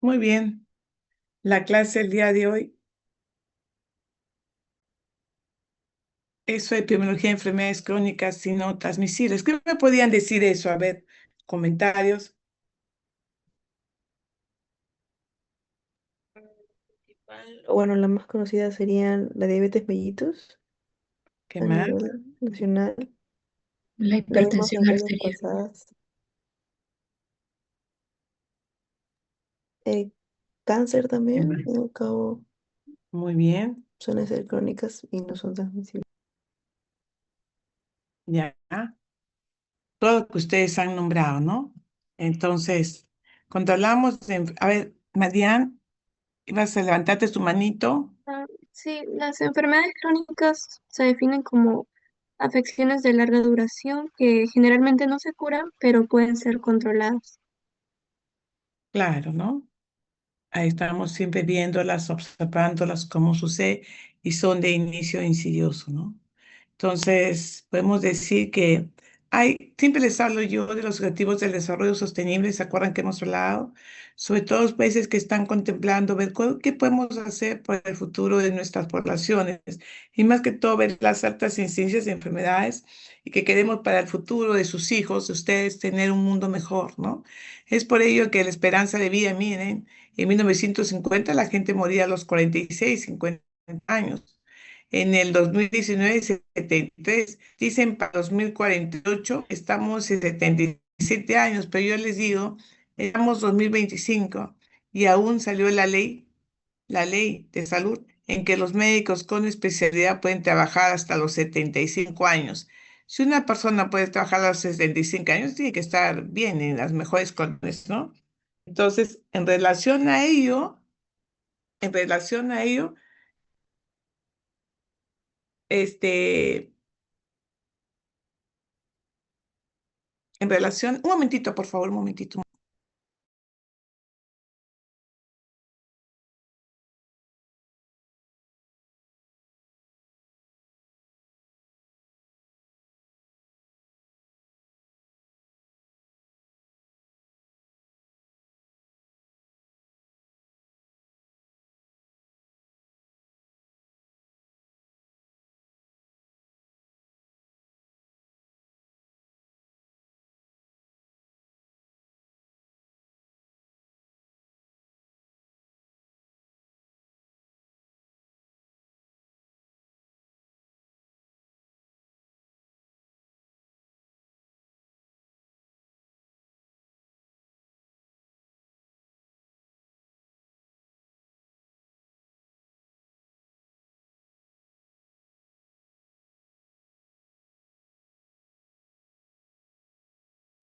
Muy bien. La clase del día de hoy es sobre epidemiología de enfermedades crónicas y no transmisibles. ¿Qué me podían decir eso? A ver, comentarios. O bueno, la más conocida serían la diabetes mellitus ¿Qué a más? nivel nacional. La Ya vimos en hipertensión clases arterial. pasadas. Cáncer ¿Qué también, más? al cabo, Muy bien. suelen ser crónicas y no son transmisibles. Ya. Todo lo que ustedes han nombrado, ¿no? Entonces, cuando hablamos de... A ver, Marian, ibas a levantarte tu manito. Sí, las enfermedades crónicas se definen como afecciones de larga duración que generalmente no se curan, pero pueden ser controladas. Claro, ¿no? Ahí estamos siempre viéndolas, observándolas, cómo sucede, y son de inicio insidioso, ¿no? Entonces, podemos decir que siempre les hablo yo de los objetivos del desarrollo sostenible, ¿se acuerdan que hemos hablado? Sobre todo los países que están contemplando ver qué podemos hacer por el futuro de nuestras poblaciones, y más que todo ver las altas incidencias de enfermedades y que queremos para el futuro de sus hijos, de ustedes, tener un mundo mejor, ¿no? Es por ello que la esperanza de vida, miren, en 1950 la gente moría a los 46, 50 años. En el 2019, 73. Dicen para 2048 estamos en 77 años, pero yo les digo, estamos 2025 y aún salió la ley de salud en que los médicos con especialidad pueden trabajar hasta los 75 años. Si una persona puede trabajar a los 75 años, tiene que estar bien en las mejores condiciones, ¿no? Entonces, en relación a ello, este, un momentito, por favor, un momentito.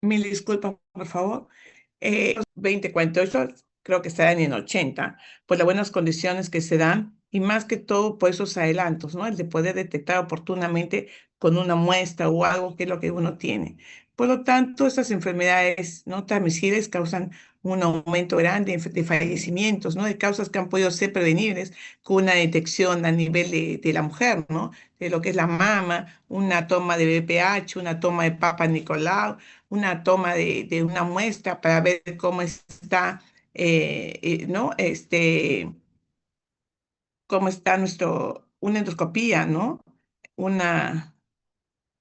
Mil disculpas, por favor. 2048 creo que estarán en 80 por las buenas condiciones que se dan y más que todo por esos adelantos, ¿no? El de poder detectar oportunamente con una muestra o algo que es lo que uno tiene. Por lo tanto, estas enfermedades no transmisibles causan un aumento grande de fallecimientos, ¿no? De causas que han podido ser prevenibles con una detección a nivel de la mujer, ¿no? De lo que es la mama, una toma de BPH, una toma de Papa Nicolau, una toma de una muestra para ver cómo está, ¿no? Cómo está una endoscopía, ¿no? Una,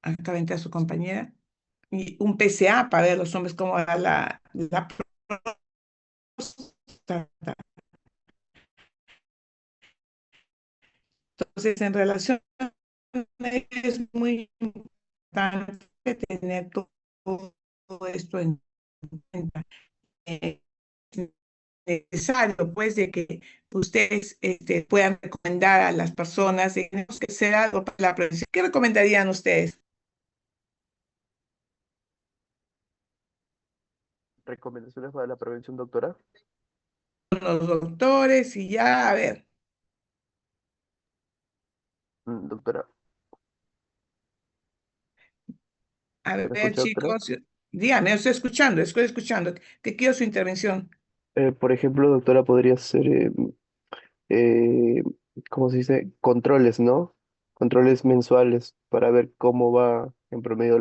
acá entra su compañera, y un PSA para ver los hombres cómo va la próstata. Entonces, en relación a ello, es muy importante tener todo esto en cuenta. Eh, Necesario, pues, de que ustedes puedan recomendar a las personas de que tenemos que hacer algo para la prevención. ¿Qué recomendarían ustedes? Recomendaciones para la prevención, doctora. Los doctores y ya, Doctora, a ¿me ver, escucha, doctora? chicos, dígame, estoy escuchando, que quiero su intervención. Por ejemplo, doctora, podría ser, eh, ¿cómo se dice? Controles, ¿no? Controles mensuales para ver cómo va en promedio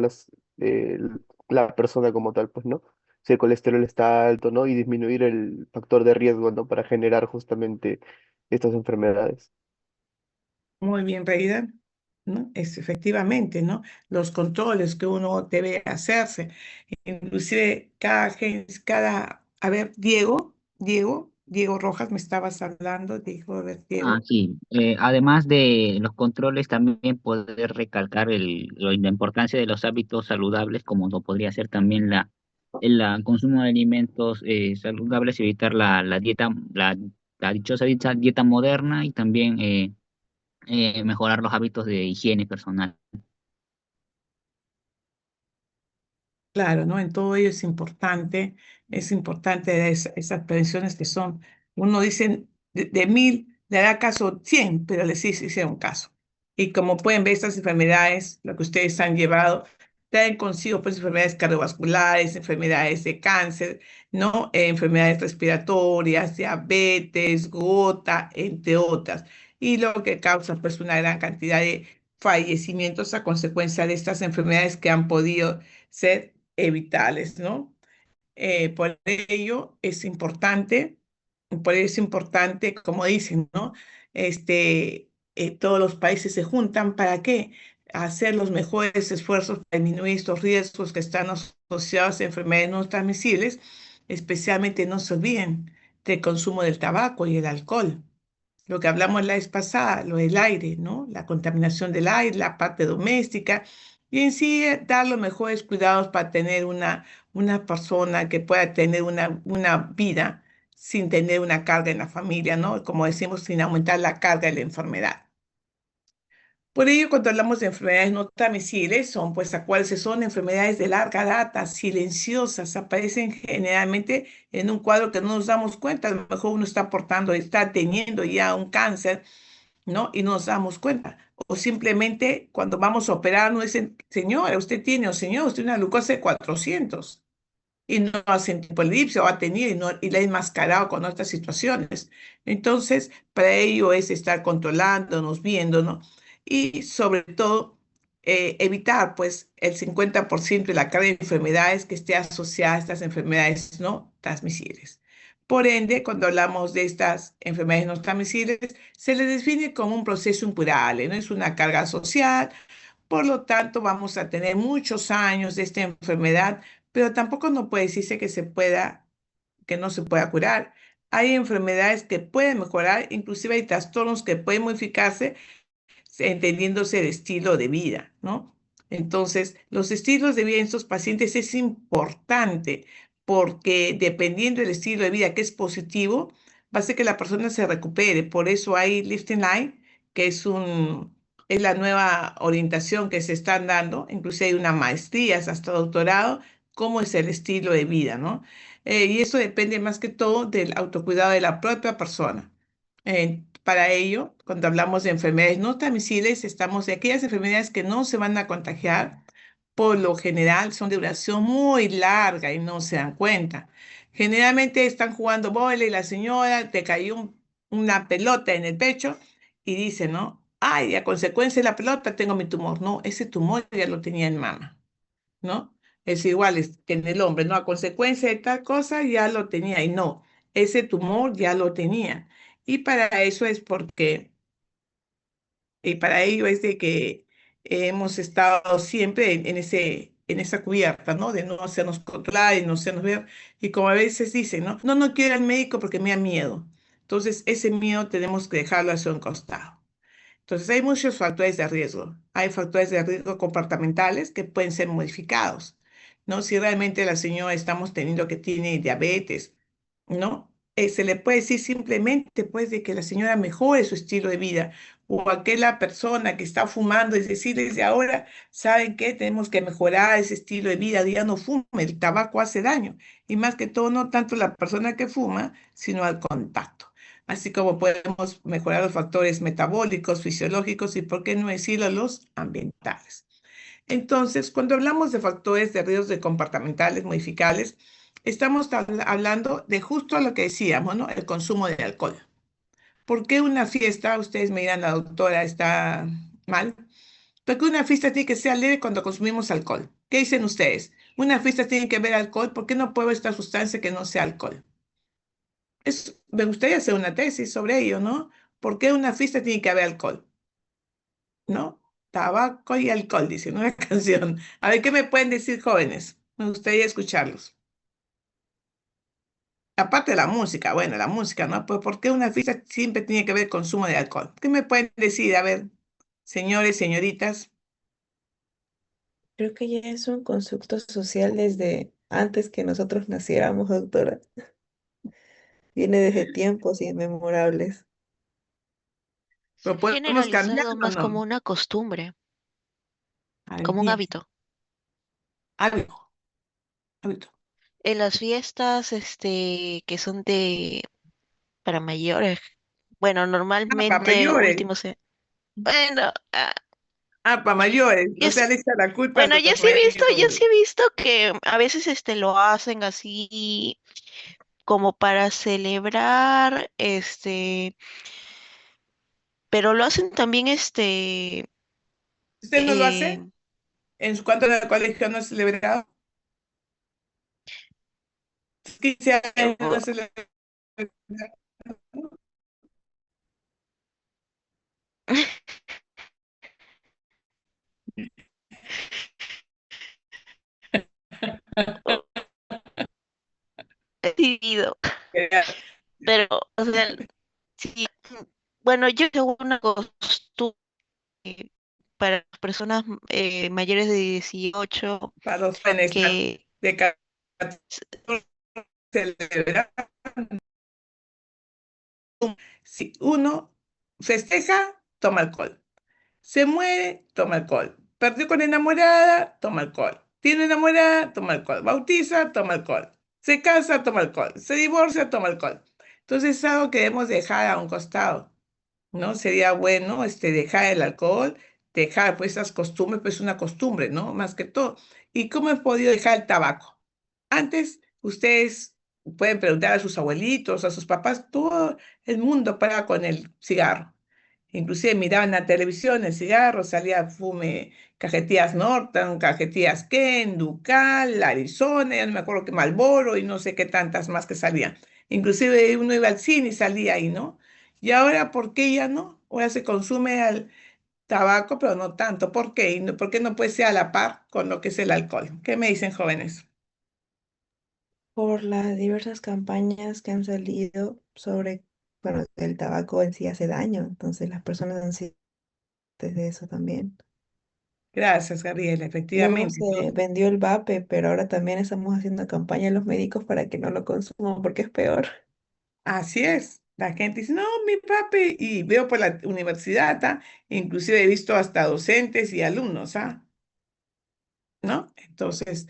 la persona como tal, pues, ¿no? si el colesterol está alto, ¿no? Y disminuir el factor de riesgo, ¿no? Para generar justamente estas enfermedades. Muy bien, Reida, ¿no? Es efectivamente, ¿no? Los controles que uno debe hacerse, inclusive a ver, Diego Rojas, me estabas hablando, dijo, a ver, Ah, Diego. sí. Además de los controles, también poder recalcar la importancia de los hábitos saludables, como lo podría ser también el consumo de alimentos saludables, evitar la dieta, la dichosa dieta moderna y también mejorar los hábitos de higiene personal. Claro, ¿no? En todo ello es importante esas prevenciones que son, uno dice, de 1000 le da caso 100, pero les sí hicieron caso. Y como pueden ver, estas enfermedades, lo que ustedes han llevado, traen consigo pues enfermedades cardiovasculares, enfermedades de cáncer, ¿no? Enfermedades respiratorias, diabetes, gota, entre otras. Y lo que causa pues una gran cantidad de fallecimientos a consecuencia de estas enfermedades que han podido ser vitales, ¿no? Por ello es importante, como dicen, ¿no? Todos los países se juntan ¿para qué? Hacer los mejores esfuerzos para disminuir estos riesgos que están asociados a enfermedades no transmisibles, especialmente no se olviden del consumo del tabaco y el alcohol. Lo que hablamos la vez pasada, lo del aire, ¿no? La contaminación del aire, la parte doméstica, y en sí dar los mejores cuidados para tener una persona que pueda tener una vida sin tener una carga en la familia, ¿no? Como decimos, sin aumentar la carga de la enfermedad. Por ello, cuando hablamos de enfermedades no transmisibles, son pues a cuáles son enfermedades de larga data, silenciosas, aparecen generalmente en un cuadro que no nos damos cuenta. A lo mejor uno está portando, está teniendo ya un cáncer, ¿no? Y no nos damos cuenta. O simplemente cuando vamos a operar, nos dicen, señora, usted tiene, o señor, usted tiene una glucosa de 400 y no hacen tipo elipse o ha tenido y la ha enmascarado con otras situaciones. Entonces, para ello es estar controlándonos, viéndonos y sobre todo evitar pues el 50% de la carga de enfermedades que esté asociada a estas enfermedades no transmisibles. Por ende, cuando hablamos de estas enfermedades no transmisibles, se les define como un proceso incurable, no es una carga social, por lo tanto, vamos a tener muchos años de esta enfermedad, pero tampoco no puede decirse que no se pueda curar. Hay enfermedades que pueden mejorar, inclusive hay trastornos que pueden modificarse entendiéndose el estilo de vida, ¿no? Entonces, los estilos de vida en estos pacientes es importante porque dependiendo del estilo de vida que es positivo, va a hacer que la persona se recupere. Por eso hay Lifting Line, que es la nueva orientación que se están dando, incluso hay una maestría hasta doctorado, cómo es el estilo de vida, ¿no? Y eso depende más que todo del autocuidado de la propia persona. Para ello, cuando hablamos de enfermedades no transmisibles, estamos de aquellas enfermedades que no se van a contagiar, por lo general son de duración muy larga y no se dan cuenta. Generalmente están jugando vóley y la señora te cayó una pelota en el pecho y dice, ¿no? Ay, a consecuencia de la pelota tengo mi tumor. No, ese tumor ya lo tenía en mama, ¿no? Es igual que en el hombre, ¿no? A consecuencia de tal cosa ya lo tenía y no, ese tumor ya lo tenía. Y para eso es porque, y para ello es de que hemos estado siempre en esa cubierta, ¿no? De no hacernos controlar y no hacernos ver. Y como a veces dicen, ¿no? No, no quiero ir al médico porque me da miedo. Entonces, ese miedo tenemos que dejarlo hacia un costado. Entonces, hay muchos factores de riesgo. Hay factores de riesgo comportamentales que pueden ser modificados, ¿no? Si realmente la señora estamos teniendo que tiene diabetes, ¿no? Se le puede decir simplemente, pues, de que la señora mejore su estilo de vida o aquella persona que está fumando, es decir, desde ahora, ¿saben qué? Tenemos que mejorar ese estilo de vida, ya no fume, el tabaco hace daño y más que todo, no tanto la persona que fuma, sino al contacto así como podemos mejorar los factores metabólicos, fisiológicos y, por qué no decirlo, los ambientales. Entonces, cuando hablamos de factores de riesgos de comportamentales modificables, estamos hablando de justo lo que decíamos, ¿no? El consumo de alcohol. ¿Por qué una fiesta, ustedes me dirán, la doctora está mal? Porque una fiesta tiene que ser alegre cuando consumimos alcohol. ¿Qué dicen ustedes? Una fiesta tiene que haber alcohol. ¿Por qué no puedo esta sustancia que no sea alcohol? Me gustaría hacer una tesis sobre ello, ¿no? ¿Por qué una fiesta tiene que haber alcohol? ¿No? Tabaco y alcohol, dice en una canción. A ver, ¿qué me pueden decir, jóvenes? Me gustaría escucharlos. Aparte de la música, bueno, la música, ¿no? Pues ¿por qué una fiesta siempre tiene que haber consumo de alcohol? ¿Qué me pueden decir? A ver, señores, señoritas. Creo que ya es un constructo social desde antes que nosotros naciéramos, doctora. Viene desde tiempos inmemorables. ¿Lo podemos cambiar Generalizado o más como no? una costumbre, Ay, como un bien, hábito. hábito, hábito. En las fiestas, que son para mayores, bueno, Ah, para normalmente mayores. últimos, bueno, Ah, para mayores. yo O sea, s- le echa la culpa a bueno, los mayores. yo sí he visto que a veces lo hacen así como para celebrar, pero lo hacen también, ¿Usted no lo eh, hace? En su cuanto al colegio no es celebrado. 15 años no es celebrado. decidido, pero, o sea, sí, bueno, yo tengo una costumbre para las personas mayores de 18 Para los jóvenes que de 14 celebrar. Si uno festeja, toma alcohol. Se muere, toma alcohol. Perdió con enamorada, toma alcohol. Tiene enamorada, toma alcohol. Bautiza, toma alcohol. Se casa, toma alcohol. Se divorcia, toma alcohol. Entonces es algo que debemos dejar a un costado, ¿no? Sería bueno dejar el alcohol, dejar pues esas costumbres, pues una costumbre, ¿no? Más que todo. ¿Y cómo he podido dejar el tabaco? Antes, ustedes pueden preguntar a sus abuelitos, a sus papás, todo el mundo para con el cigarro. Inclusive miraban la televisión, el cigarro, salía fume, cajetillas Norton, cajetillas Ken, Ducal, Arizona, ya no me acuerdo qué Marlboro y no sé qué tantas más que salían. Inclusive uno iba al cine y salía ahí, ¿no? Y ahora, ¿por qué ya no? Ahora se consume el tabaco, pero no tanto. ¿Por qué? ¿Por qué no puede ser a la par con lo que es el alcohol? ¿Qué me dicen, jóvenes? Por las diversas campañas que han salido sobre, bueno, el tabaco en sí hace daño, entonces las personas han sido de eso también. Gracias, Gabriela. Luego Efectivamente, ¿no? se vendió el vape, pero ahora también estamos haciendo campaña en los médicos para que no lo consuman porque es peor. Así es. La gente dice, no, mi papi, y veo por la universidad, inclusive he visto hasta docentes y alumnos, ¿no? Entonces,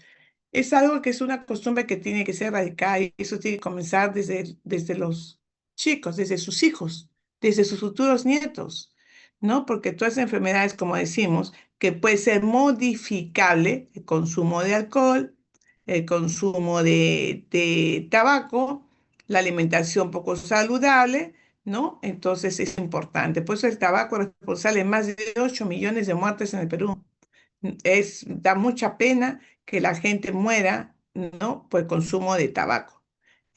es algo que es una costumbre que tiene que ser erradicada y eso tiene que comenzar desde los chicos, desde sus hijos, desde sus futuros nietos, ¿no? Porque todas esas enfermedades, como decimos, que puede ser modificable, el consumo de alcohol, el consumo de tabaco, la alimentación poco saludable, ¿no? Entonces es importante. Por eso el tabaco es responsable de más de 8 millones de muertes en el Perú. Da mucha pena que la gente muera, ¿no? Por el consumo de tabaco.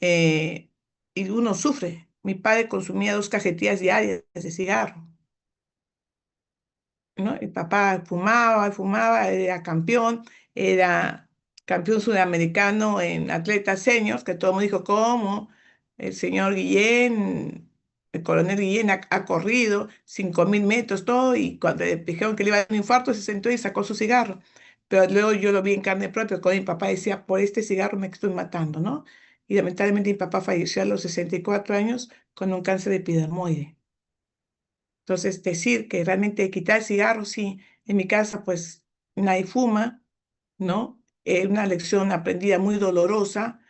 Eh, y uno sufre. Mi padre consumía 2 cajetillas diarias de cigarro, ¿no? El papá fumaba, era campeón sudamericano en atletas seniors, que todo el mundo dijo, ¿cómo? El señor Guillén, el coronel Guillén ha corrido 5.000 metros, todo, y cuando le dijeron que le iba a dar un infarto, se sentó y sacó su cigarro. Pero luego yo lo vi en carne propia, cuando mi papá decía, por este cigarro me estoy matando, ¿no? Y lamentablemente mi papá falleció a los 64 años con un cáncer de epidermoide. Entonces, decir que realmente quitar el cigarro, sí, en mi casa pues nadie fuma, ¿no? Una lección aprendida muy dolorosa,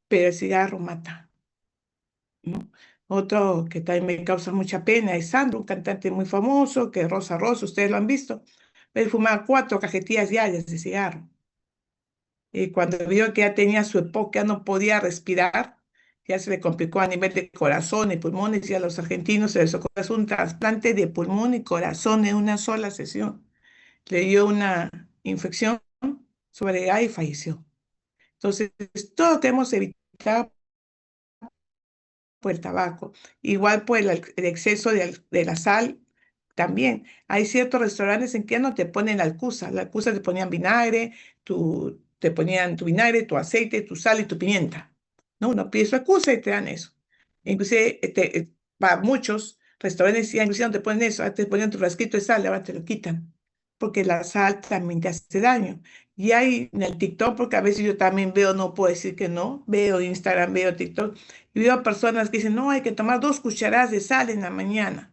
pero el cigarro mata, ¿no? Otro que también me causa mucha pena es Sandro, un cantante muy famoso, que Rosa Rosa, ustedes lo han visto. Él fumaba 4 cajetillas diarias de cigarro. Y cuando vio que ya tenía su época, ya no podía respirar, ya se le complicó a nivel de corazón y pulmones, y a los argentinos se les ocurrió hacer un trasplante de pulmón y corazón en una sola sesión. Le dio una infección sobre A y falleció. Entonces, todo lo que hemos evitado por el tabaco, igual por el exceso de la sal. También hay ciertos restaurantes en que ya no te ponen la alcusa te ponían vinagre, te ponían tu vinagre, tu aceite, tu sal y tu pimienta. ¿No? Uno pide su alcusa y te dan eso. Inclusive para muchos restaurantes ya inclusive no te ponen eso, antes te ponían tu frasquito de sal, ahora te lo quitan, porque la sal también te hace daño. Y hay en el TikTok, porque a veces yo también veo, no puedo decir que no, veo Instagram, veo TikTok, y veo personas que dicen, no, hay que tomar 2 cucharadas de sal en la mañana.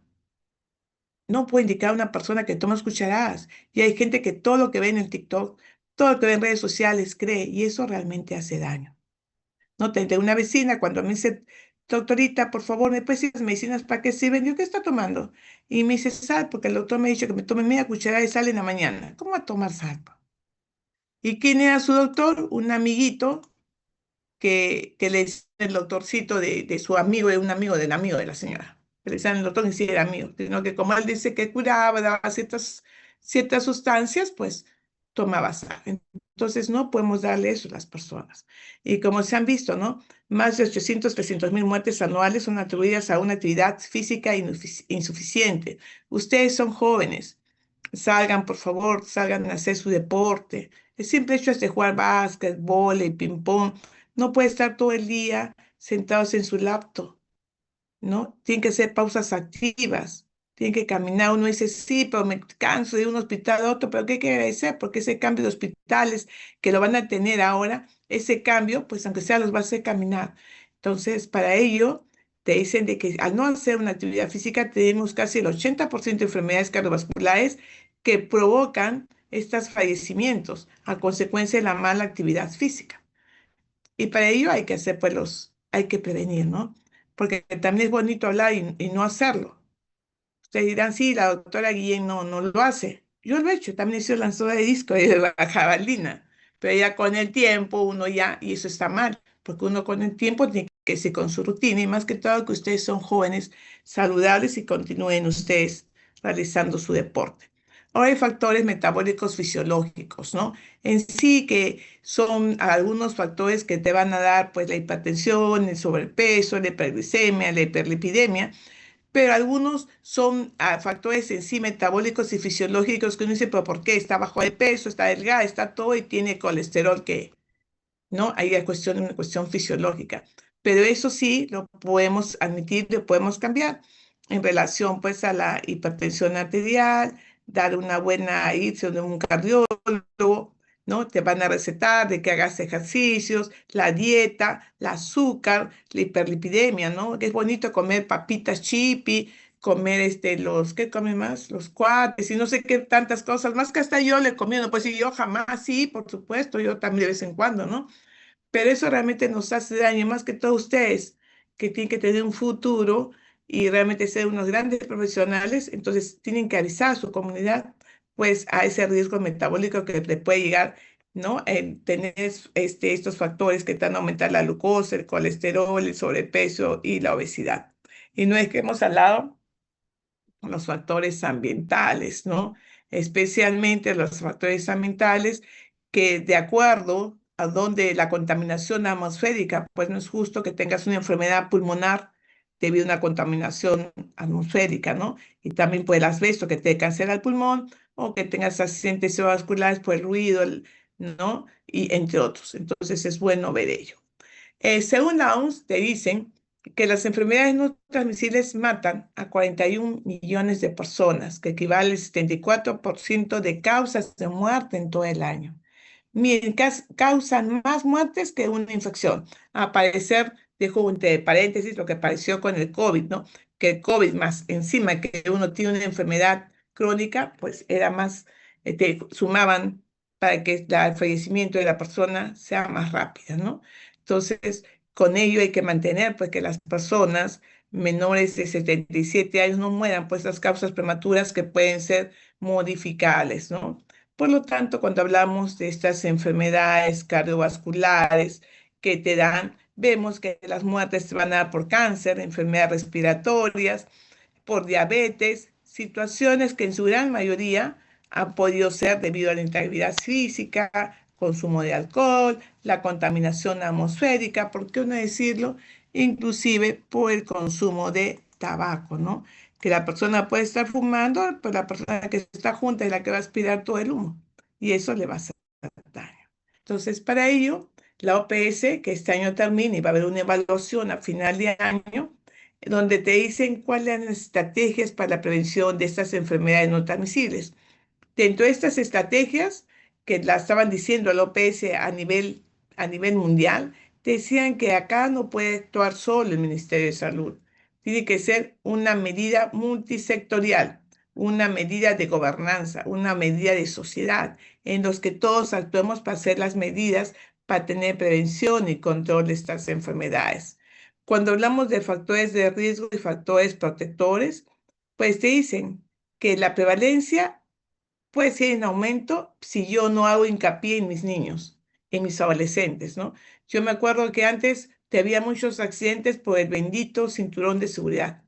No puede indicar a una persona que toma cucharadas. Y hay gente que todo lo que ve en el TikTok, todo lo que ve en redes sociales cree, y eso realmente hace daño. No te una vecina cuando me dice, doctorita, por favor, ¿me puedes decir las medicinas para qué sirven? Yo, ¿qué está tomando? Y me dice sal, porque el doctor me ha dicho que me tome media cucharada de sal en la mañana. ¿Cómo va a tomar sal? ¿Y quién era su doctor? Un amiguito que le decía el doctorcito de su amigo, de un amigo del amigo de la señora. Que le decían el doctor ni si era amigo, sino que como él dice que curaba, daba ciertas sustancias, pues tomaba sal. Entonces no podemos darle eso a las personas. Y como se han visto, ¿no? Más de 300.000 muertes anuales son atribuidas a una actividad física insuficiente. Ustedes son jóvenes. Salgan, por favor, salgan a hacer su deporte. El simple hecho es de jugar básquet, vóley, ping-pong. No puede estar todo el día sentados en su laptop, ¿no? Tienen que hacer pausas activas. Tienen que caminar. Uno dice, sí, pero me canso de un hospital a otro, pero ¿qué quiere decir? Porque ese cambio de hospitales que lo van a tener ahora, ese cambio, pues aunque sea, los va a hacer caminar. Entonces, para ello, te dicen de que al no hacer una actividad física, tenemos casi el 80% de enfermedades cardiovasculares que provocan estos fallecimientos a consecuencia de la mala actividad física. Y para ello hay que hacer, pues, hay que prevenir, ¿no? Porque también es bonito hablar y no hacerlo. Ustedes dirán, sí, la doctora Guillén no lo hace. Yo lo he hecho, también he sido lanzadora de disco y de jabalina. Pero ya con el tiempo uno ya, y eso está mal, porque uno con el tiempo tiene que seguir con su rutina y más que todo que ustedes son jóvenes, saludables y continúen ustedes realizando su deporte. Ahora hay factores metabólicos fisiológicos, ¿no? En sí que son algunos factores que te van a dar pues la hipertensión, el sobrepeso, la hiperglicemia, la hiperlipidemia, pero algunos son factores en sí metabólicos y fisiológicos que uno dice, pero ¿por qué? Está bajo de peso, está delgada, está todo y tiene colesterol que, ¿no? Ahí hay una cuestión fisiológica. Pero eso sí lo podemos admitir, lo podemos cambiar en relación pues a la hipertensión arterial, dar una buena irse de un cardiólogo, ¿no? Te van a recetar de que hagas ejercicios, la dieta, el azúcar, la hiperlipidemia, ¿no? Que es bonito comer papitas chipi, comer ¿qué come más? Los cuates y no sé qué tantas cosas, más que hasta yo le comiendo, pues sí, yo jamás, sí, por supuesto, yo también de vez en cuando, ¿no? Pero eso realmente nos hace daño, más que todo ustedes, que tienen que tener un futuro y realmente ser unos grandes profesionales, entonces tienen que avisar a su comunidad, pues a ese riesgo metabólico que le puede llegar, ¿no? Tener estos factores que están a aumentar la glucosa, el colesterol, el sobrepeso y la obesidad. Y no es que hemos hablado los factores ambientales, ¿no? Especialmente los factores ambientales que de acuerdo a donde la contaminación atmosférica, pues no es justo que tengas una enfermedad pulmonar debido a una contaminación atmosférica, ¿no? Y también por el asbesto que te cancela el pulmón o que tengas accidentes cerebrovasculares por el ruido, ¿no? Y entre otros. Entonces es bueno ver ello. Según la OMS, te dicen que las enfermedades no transmisibles matan a 41 millones de personas, que equivale al 74% de causas de muerte en todo el año. Miren, causan más muertes que una infección. A parecer, dejo entre paréntesis lo que apareció con el COVID, ¿no? Que el COVID más encima que uno tiene una enfermedad crónica, pues era más, te sumaban para que el fallecimiento de la persona sea más rápido, ¿no? Entonces, con ello hay que mantener pues que las personas menores de 77 años no mueran pues las causas prematuras que pueden ser modificables, ¿no? Por lo tanto, cuando hablamos de estas enfermedades cardiovasculares que te dan, vemos que las muertes te van a dar por cáncer, enfermedades respiratorias, por diabetes, situaciones que en su gran mayoría han podido ser debido a la integridad física, consumo de alcohol, la contaminación atmosférica, ¿por qué no decirlo? Inclusive por el consumo de tabaco, ¿no? Que la persona puede estar fumando, pero la persona que está junta es la que va a aspirar todo el humo y eso le va a hacer daño. Entonces, para ello, la OPS, que este año termina y va a haber una evaluación a final de año, donde te dicen cuáles son las estrategias para la prevención de estas enfermedades no transmisibles. Dentro de estas estrategias, que la estaban diciendo la OPS a nivel mundial, decían que acá no puede actuar solo el Ministerio de Salud. Tiene que ser una medida multisectorial, una medida de gobernanza, una medida de sociedad, en los que todos actuemos para hacer las medidas para tener prevención y control de estas enfermedades. Cuando hablamos de factores de riesgo y factores protectores, pues te dicen que la prevalencia puede ser en aumento si yo no hago hincapié en mis niños, en mis adolescentes, ¿no? Yo me acuerdo que antes te había muchos accidentes por el bendito cinturón de seguridad.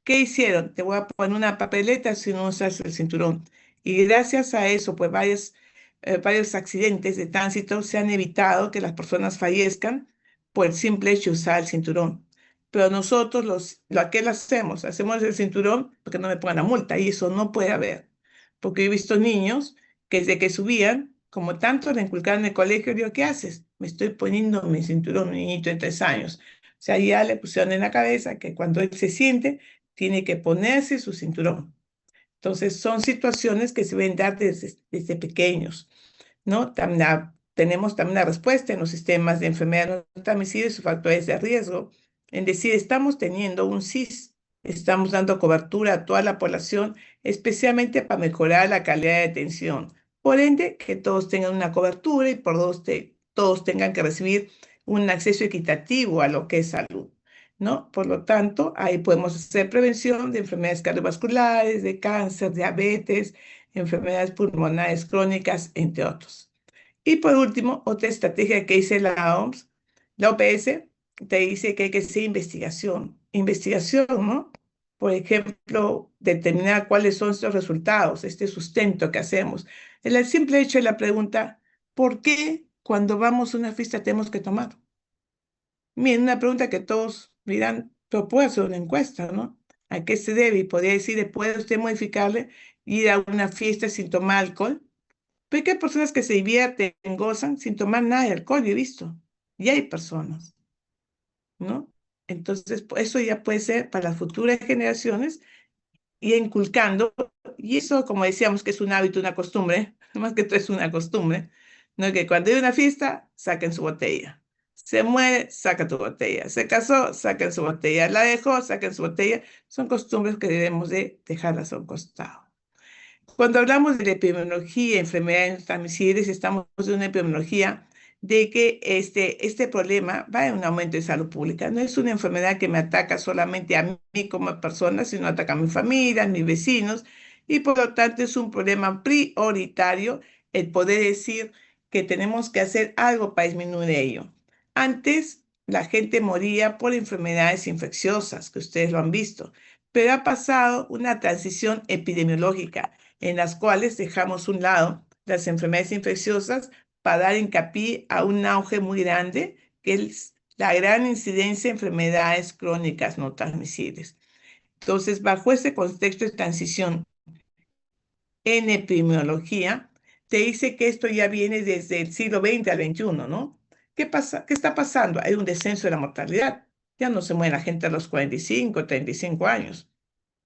¿Qué hicieron? Te voy a poner una papeleta si no usas el cinturón. Y gracias a eso, pues varios accidentes de tránsito se han evitado que las personas fallezcan por el simple hecho de usar el cinturón. Pero nosotros, ¿qué lo hacemos? Hacemos el cinturón porque no me pongan la multa y eso no puede haber. Porque yo he visto niños que desde que subían, como tanto le inculcaron en el colegio, digo, ¿qué haces? Me estoy poniendo mi cinturón, un niñito de 3 años. O sea, ya le pusieron en la cabeza que cuando él se siente, tiene que ponerse su cinturón. Entonces, son situaciones que se ven dar desde pequeños, ¿no? Tenemos también la respuesta en los sistemas de enfermedades no transmisibles y sus factores de riesgo. En decir, estamos teniendo un CIS, estamos dando cobertura a toda la población, especialmente para mejorar la calidad de atención. Por ende, que todos tengan una cobertura y todos tengan que recibir un acceso equitativo a lo que es salud, ¿no? Por lo tanto, ahí podemos hacer prevención de enfermedades cardiovasculares, de cáncer, diabetes, enfermedades pulmonares crónicas, entre otros. Y por último, otra estrategia que dice la OMS, la OPS, te dice que hay que hacer investigación. Investigación, ¿no? Por ejemplo, determinar cuáles son estos resultados, este sustento que hacemos. El simple hecho de la pregunta, ¿por qué cuando vamos a una fiesta tenemos que tomar? Miren, una pregunta que todos dirán, pero puede hacer una encuesta, ¿no? ¿A qué se debe? Y podría decir, ¿puede usted modificarle ir a una fiesta sin tomar alcohol? Pero hay personas que se divierten, gozan sin tomar nada de alcohol, yo he visto. Y hay personas, ¿no? Entonces, eso ya puede ser para las futuras generaciones y inculcando, y eso, como decíamos, que es un hábito, una costumbre, más que todo es una costumbre, ¿no? Que cuando hay una fiesta, saquen su botella. Se muere, saca tu botella. Se casó, saquen su botella. La dejó, saquen su botella. Son costumbres que debemos de dejarlas a un costado. Cuando hablamos de la epidemiología, enfermedades transmisibles, estamos en una epidemiología de que este problema va en un aumento de salud pública. No es una enfermedad que me ataca solamente a mí como persona, sino ataca a mi familia, a mis vecinos, y por lo tanto es un problema prioritario el poder decir que tenemos que hacer algo para disminuir ello. Antes, la gente moría por enfermedades infecciosas, que ustedes lo han visto, pero ha pasado una transición epidemiológica en las cuales dejamos un lado las enfermedades infecciosas para dar hincapié a un auge muy grande, que es la gran incidencia de enfermedades crónicas no transmisibles. Entonces, bajo ese contexto de transición en epidemiología, te dice que esto ya viene desde el siglo XX al XXI, ¿no? ¿Qué pasa? ¿Qué está pasando? Hay un descenso de la mortalidad. Ya no se muere la gente a los 45, 35 años.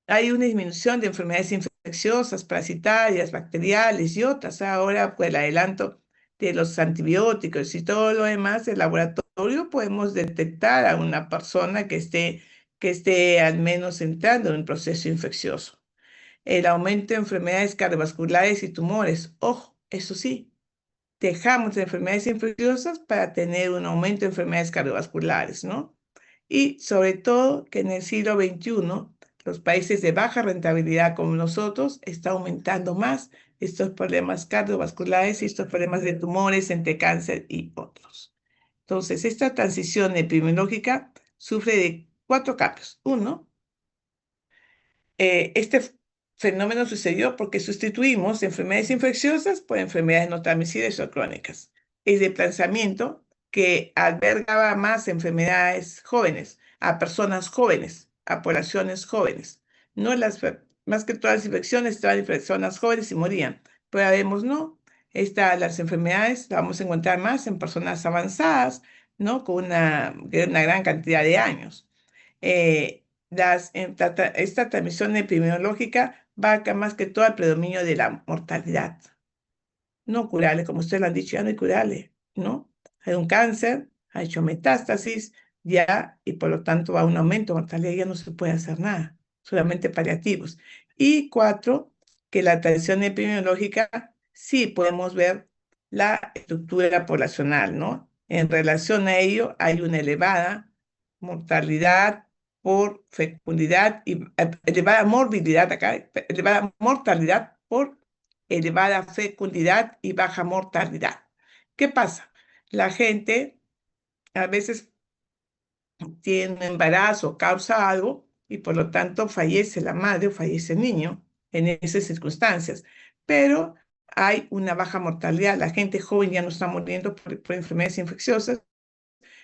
Hay una disminución de enfermedades infecciosas, parasitarias, bacteriales y otras. Ahora, pues el adelanto de los antibióticos y todo lo demás, del laboratorio podemos detectar a una persona que esté al menos entrando en un proceso infeccioso. El aumento de enfermedades cardiovasculares y tumores. Ojo, eso sí, dejamos de enfermedades infecciosas para tener un aumento de enfermedades cardiovasculares, ¿no? Y sobre todo que en el siglo XXI, los países de baja rentabilidad como nosotros, está aumentando más estos problemas cardiovasculares y estos problemas de tumores entre cáncer y otros. Entonces, esta transición epidemiológica sufre de 4 cambios. Uno, este fenómeno sucedió porque sustituimos enfermedades infecciosas por enfermedades no transmisibles o crónicas. es de pensamiento que albergaba más enfermedades jóvenes, a personas jóvenes, a poblaciones jóvenes. No más que todas las infecciones estaban en personas jóvenes y morían. Pero vemos, no, las enfermedades las vamos a encontrar más en personas avanzadas, ¿no? Con una gran cantidad de años. Esta transmisión epidemiológica abarca más que todo el predominio de la mortalidad no curable, como ustedes lo han dicho, ya no hay curable, ¿no? Hay un cáncer, ha hecho metástasis, ya, y por lo tanto va a un aumento de mortalidad, ya no se puede hacer nada, solamente paliativos. Y cuatro, que la tradición epidemiológica sí podemos ver la estructura poblacional, ¿no? En relación a ello, hay una elevada mortalidad por fecundidad y elevada morbilidad acá, elevada mortalidad por elevada fecundidad y baja mortalidad. ¿Qué pasa? La gente a veces tiene un embarazo, causa algo y por lo tanto fallece la madre o fallece el niño en esas circunstancias. Pero hay una baja mortalidad. La gente joven ya no está muriendo por enfermedades infecciosas,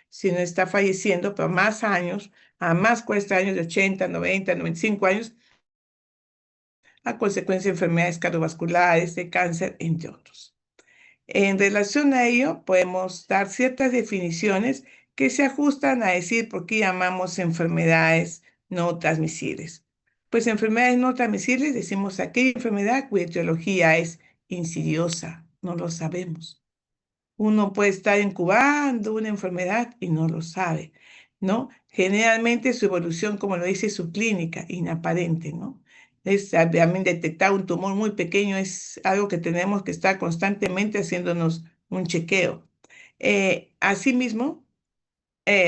sino está falleciendo por más años, a más cuesta años de 80, 90, 95 años, a consecuencia de enfermedades cardiovasculares, de cáncer, entre otros. En relación a ello, podemos dar ciertas definiciones que se ajustan a decir por qué llamamos enfermedades no transmisibles. Pues enfermedades no transmisibles decimos aquella enfermedad cuya etiología es insidiosa, no lo sabemos. Uno puede estar incubando una enfermedad y no lo sabe, ¿no? Generalmente su evolución, como lo dice su clínica, inaparente, ¿no? También detectar un tumor muy pequeño es algo que tenemos que estar constantemente haciéndonos un chequeo. Asimismo,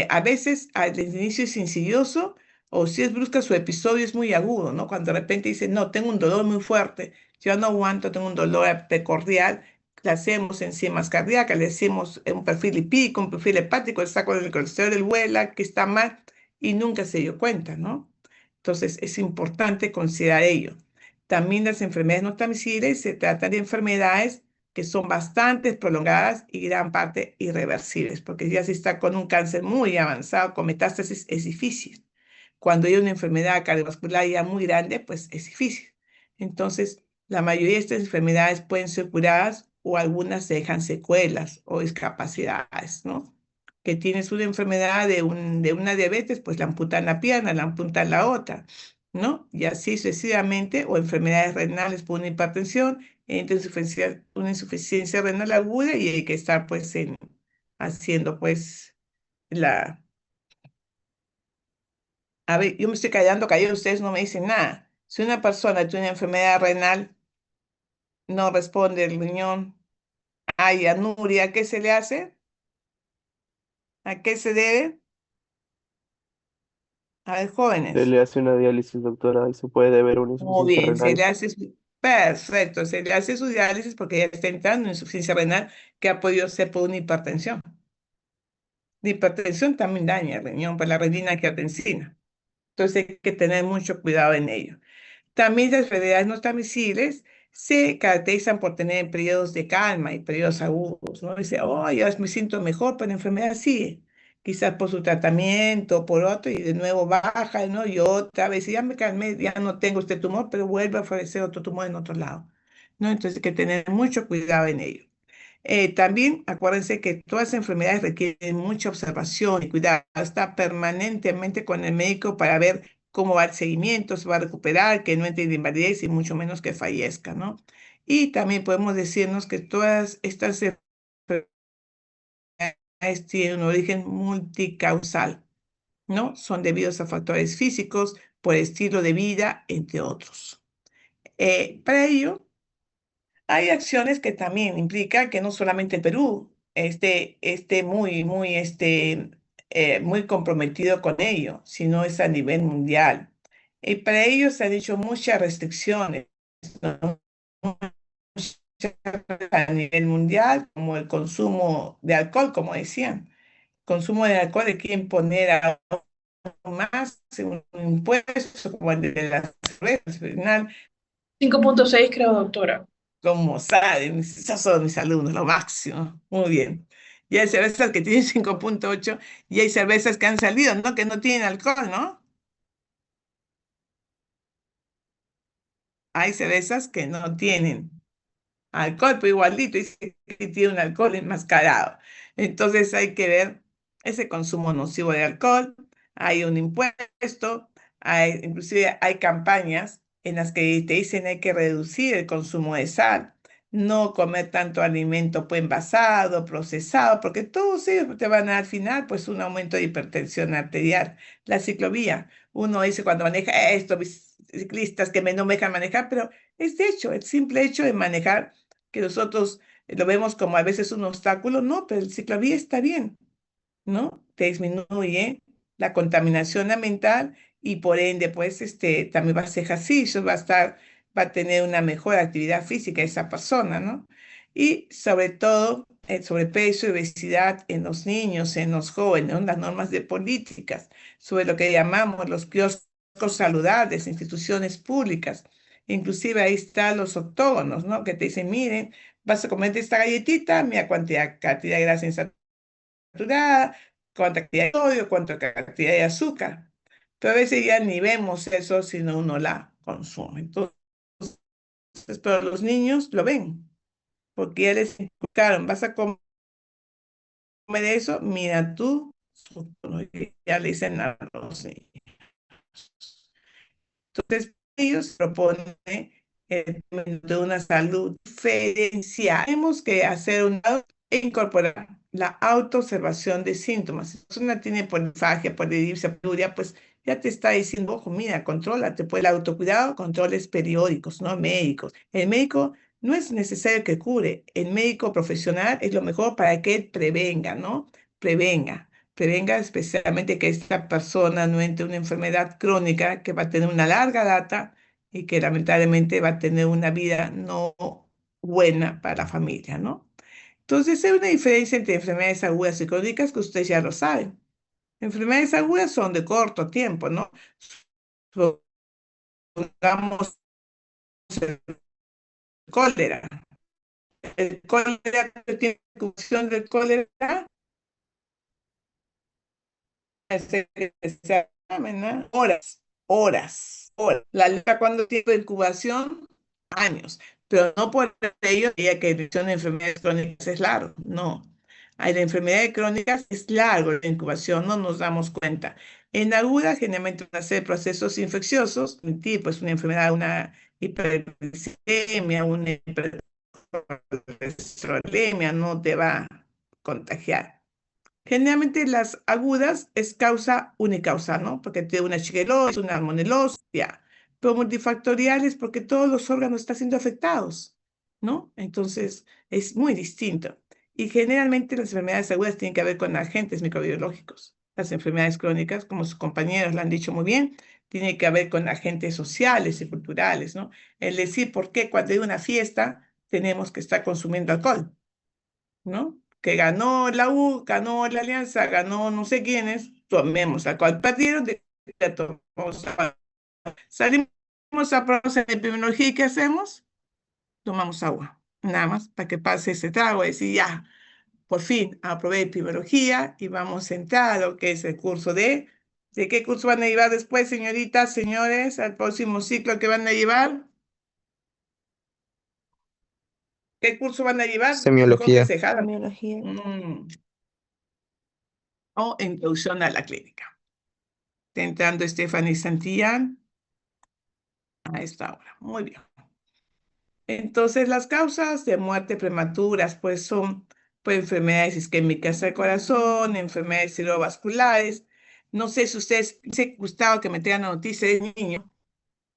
a veces al inicio es insidioso o si es brusca su episodio es muy agudo, ¿no? Cuando de repente dice, no, tengo un dolor muy fuerte, yo no aguanto, tengo un dolor precordial, le hacemos enzimas cardíacas, le hacemos un perfil lipídico, un perfil hepático, el saco del colesterol del vuela, que está mal y nunca se dio cuenta, ¿no? Entonces es importante considerar ello. También las enfermedades no transmisibles se tratan de enfermedades que son bastante prolongadas y gran parte irreversibles, porque ya si está con un cáncer muy avanzado, con metástasis, es difícil. Cuando hay una enfermedad cardiovascular ya muy grande, pues es difícil. Entonces, la mayoría de estas enfermedades pueden ser curadas o algunas dejan secuelas o discapacidades, ¿no? Que tienes una enfermedad de una diabetes, pues la amputan la pierna, la amputan la otra, ¿no? Y así sucesivamente, o enfermedades renales por una hipertensión, entonces una insuficiencia renal aguda y hay que estar pues haciendo pues la... A ver, yo me estoy callado, ustedes no me dicen nada. Si una persona tiene una enfermedad renal, no responde el riñón, hay anuria, ¿qué se le hace? ¿A qué se debe? A ver, Se jóvenes. le hace una diálisis, doctora, y se puede ver una Muy insuficiencia bien, renal. perfecto, se le hace su diálisis porque ya está entrando en insuficiencia renal que ha podido ser por una hipertensión. La hipertensión también daña el riñón por la renina angiotensina. Entonces hay que tener mucho cuidado en ello. También las enfermedades no transmisibles se caracterizan por tener periodos de calma y periodos agudos, ¿no? Dice, oh, ya me siento mejor, pero la enfermedad sigue. Quizás por su tratamiento, por otro, y de nuevo baja, ¿no? Y otra vez, ya me calmé, ya no tengo este tumor, pero vuelve a aparecer otro tumor en otro lado, ¿no? Entonces hay que tener mucho cuidado en ello. También acuérdense que todas las enfermedades requieren mucha observación y cuidado. Está permanentemente con el médico para ver cómo va el seguimiento, se va a recuperar, que no entre en invalidez y mucho menos que fallezca, ¿no? Y también podemos decirnos que todas estas enfermedades tienen un origen multicausal, ¿no? Son debidos a factores físicos, por estilo de vida, entre otros. Para ello, hay acciones que también implican que no solamente el Perú esté muy comprometido con ello, sino es a nivel mundial. Y para ello se han hecho muchas restricciones, ¿no? Muchas a nivel mundial, como el consumo de alcohol, como decían. Consumo de alcohol hay que imponer aún más un impuesto como el de la cerveza, 5.6 creo, doctora. Como saben, esos son mis alumnos, lo máximo. Muy bien. Y hay cervezas que tienen 5,8 y hay cervezas que han salido, ¿no? Que no tienen alcohol, ¿no? Hay cervezas que no tienen alcohol, pero igualito dice que tiene un alcohol enmascarado. Entonces hay que ver ese consumo nocivo de alcohol, hay un impuesto, inclusive hay campañas en las que te dicen hay que reducir el consumo de sal, no comer tanto alimento pues envasado, procesado, porque todos ellos te van a dar al final pues un aumento de hipertensión arterial. La ciclovía, uno dice cuando maneja esto, mis ciclistas que me no me dejan manejar, pero es de hecho, el simple hecho de manejar que nosotros lo vemos como a veces un obstáculo, no, pero el ciclovía está bien, ¿no? Te disminuye la contaminación ambiental y por ende, pues, también va a hacer ejercicio, va a tener una mejor actividad física esa persona, ¿no? Y sobre todo, el sobrepeso y obesidad en los niños, en los jóvenes, ¿no? Las normas de políticas sobre lo que llamamos los kioscos saludables, instituciones públicas. Inclusive ahí están los octógonos, ¿no? Que te dicen, miren, vas a comer esta galletita, mira cantidad de grasa insaturada, cuánta cantidad de sodio, cuánta cantidad de azúcar. Pero a veces ya ni vemos eso, sino uno la consume. Entonces, pero los niños lo ven, porque ya les inculcaron, vas a comer eso, mira tú, ya le dicen a los niños. Entonces, ellos proponen el término de una salud diferencial. Tenemos que hacer e incorporar la autoobservación de síntomas. Si la persona tiene polifagia, polidipsia, poliuria, pues ya te está diciendo, ojo, mira, contrólate. Pues el autocuidado, controles periódicos, no médicos. El médico no es necesario que cure. El médico profesional es lo mejor para que él prevenga, ¿no? Prevenga especialmente que esta persona no entre una enfermedad crónica que va a tener una larga data y que lamentablemente va a tener una vida no buena para la familia, ¿no? Entonces hay una diferencia entre enfermedades agudas y crónicas que ustedes ya lo saben. Enfermedades agudas son de corto tiempo, ¿no? Supongamos el cólera. El cólera tiene incubación del cólera hacer que se llamen, ¿no? Horas. La letra cuando tiene incubación, años. Pero no por ello diría que la dirección de enfermedades crónicas es largo, no. Hay de enfermedades crónicas es largo la incubación, no nos damos cuenta. En aguda, generalmente van a ser procesos infecciosos, tipo es una enfermedad, una hiperglicemia, una hipercolesterolemia, no te va a contagiar. Generalmente las agudas es causa unicausal, ¿no? Porque tiene una shigellosis, una salmonelosis, ya. Pero multifactoriales porque todos los órganos están siendo afectados, ¿no? Entonces es muy distinto. Y generalmente las enfermedades agudas tienen que ver con agentes microbiológicos. Las enfermedades crónicas, como sus compañeros lo han dicho muy bien, tienen que ver con agentes sociales y culturales, ¿no? El decir por qué cuando hay una fiesta tenemos que estar consumiendo alcohol, ¿no? Que ganó la U, ganó la Alianza, ganó no sé quiénes, tomemos alcohol. Perdieron, tomamos agua. Salimos a probarse en epidemiología y ¿qué hacemos? Tomamos agua, nada más, para que pase ese trago y decir, ya, por fin aprobé epidemiología y vamos a entrar a lo que es el curso ¿de qué curso van a llevar después, señoritas, señores, al próximo ciclo que van a llevar? ¿Qué curso van a llevar? Mejor que Semiología. se jalan. Biología. O introducción a la clínica. Está entrando Stephanie Santillán a esta hora. Muy bien. Entonces, las causas de muerte prematuras, pues son pues, enfermedades isquémicas del corazón, enfermedades cerebrovasculares. No sé si ustedes, se gustado que me tengan la noticia de un niño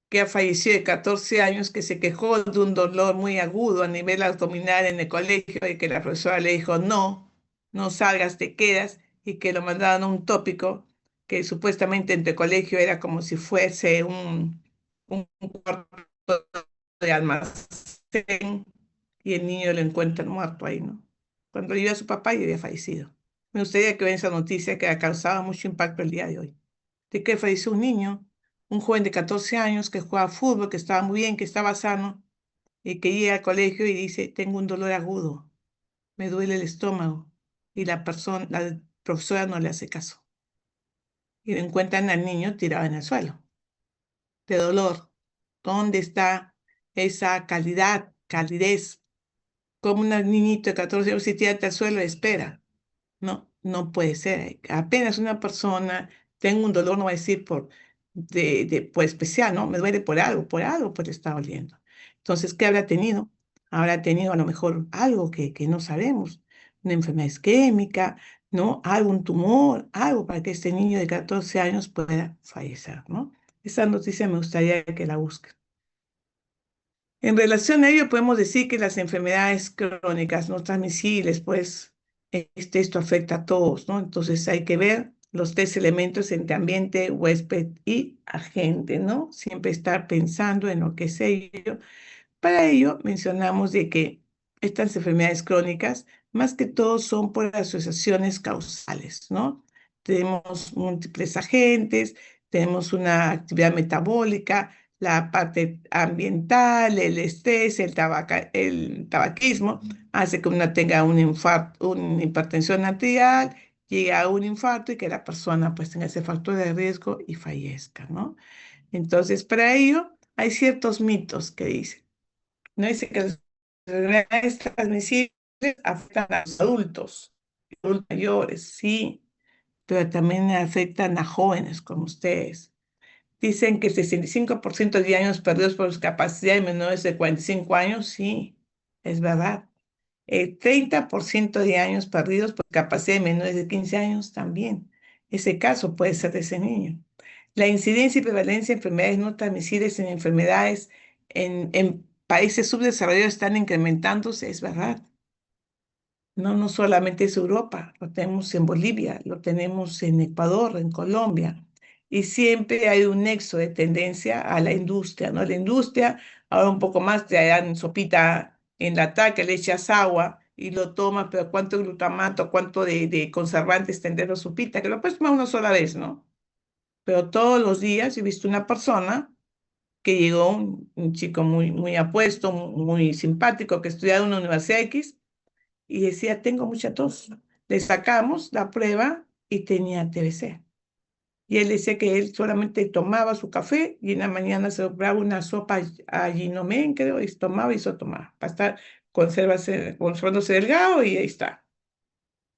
que ha fallecido de 14 años, que se quejó de un dolor muy agudo a nivel abdominal en el colegio y que la profesora le dijo, no, no salgas, te quedas, y que lo mandaron a un tópico que supuestamente entre colegio era como si fuese un cuarto de almacén y el niño lo encuentra muerto ahí, ¿no? Cuando llegó a su papá y había fallecido. Me gustaría que vean esa noticia que ha causado mucho impacto el día de hoy, de que falleció un niño, un joven de 14 años que jugaba fútbol, que estaba muy bien, que estaba sano, y que llega al colegio y dice, tengo un dolor agudo, me duele el estómago, y la profesora no le hace caso. Y le encuentran al niño tirado en el suelo, de dolor. ¿Dónde está esa calidez? Como un niñito de 14 años se tira al suelo y espera. No, no puede ser. Apenas una persona tenga un dolor, no va a decir por especial, ¿no? Me duele por está doliendo. Entonces, ¿qué habrá tenido? Habrá tenido a lo mejor algo que no sabemos, una enfermedad isquémica, ¿no? Algún tumor, algo para que este niño de 14 años pueda fallecer, ¿no? Esa noticia me gustaría que la busquen. En relación a ello, podemos decir que las enfermedades crónicas no transmisibles, pues esto afecta a todos, ¿no? Entonces hay que ver los tres elementos entre ambiente, huésped y agente, ¿no? Siempre estar pensando en lo que es ello. Para ello, mencionamos de que estas enfermedades crónicas, más que todo, son por asociaciones causales, ¿no? Tenemos múltiples agentes, tenemos una actividad metabólica, la parte ambiental, el estrés, el tabaquismo, hace que uno tenga un infarto, una hipertensión arterial, llegue a un infarto y que la persona pues tenga ese factor de riesgo y fallezca, ¿no? Entonces, para ello hay ciertos mitos que dicen. No dice que las enfermedades transmisibles afectan a los adultos mayores, sí, pero también afectan a jóvenes como ustedes. Dicen que el 65% de años perdidos por discapacidad de menores de 45 años, sí, es verdad. El 30% de años perdidos por capacidad de menores de 15 años también. Ese caso puede ser de ese niño. La incidencia y prevalencia de enfermedades no transmisibles en enfermedades en países subdesarrollados están incrementándose, es verdad. No, no solamente es Europa, lo tenemos en Bolivia, lo tenemos en Ecuador, en Colombia, y siempre hay un nexo de tendencia a la industria, ¿no? La industria, ahora un poco más te dan sopita en la que le echas agua y lo tomas, pero cuánto glutamato, cuánto de conservantes tendrá la sopita, que lo puedes tomar una sola vez, ¿no? Pero todos los días he visto una persona que llegó, un chico muy apuesto, muy simpático, que estudiaba en una universidad X, y decía, tengo mucha tos. Le sacamos la prueba y tenía TBC. Y él decía que él solamente tomaba su café y en la mañana se compraba una sopa a Ginomén, creo, y tomaba y se tomaba, para estar conservándose delgado y ahí está.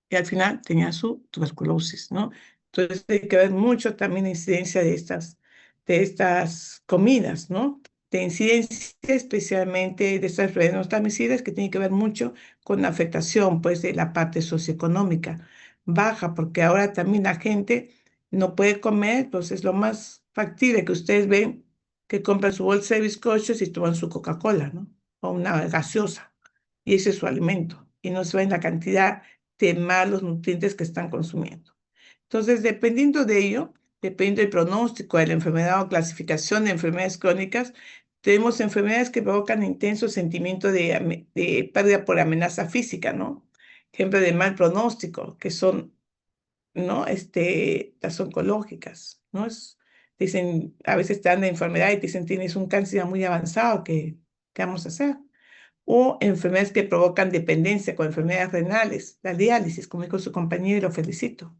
Y al final tenía su tuberculosis, ¿no? Entonces hay que ver mucho también la incidencia de estas comidas, ¿no? De incidencia especialmente de estas enfermedades no transmisibles que tiene que ver mucho con la afectación, pues, de la parte socioeconómica baja, porque ahora también la gente no puede comer, pues es lo más factible que ustedes ven que compran su bolsa de bizcochos y toman su Coca-Cola, ¿no? O una gaseosa, y ese es su alimento, y no se va en la cantidad de malos nutrientes que están consumiendo. Entonces, dependiendo de ello, dependiendo del pronóstico de la enfermedad o clasificación de enfermedades crónicas, tenemos enfermedades que provocan intenso sentimiento de pérdida por amenaza física, ¿no? Ejemplo de mal pronóstico, que son, ¿no? Las oncológicas, ¿no? Dicen, a veces te dan la enfermedad y te dicen, tienes un cáncer muy avanzado, ¿qué vamos a hacer? O enfermedades que provocan dependencia, con enfermedades renales, la diálisis, como dijo su compañero y lo felicito,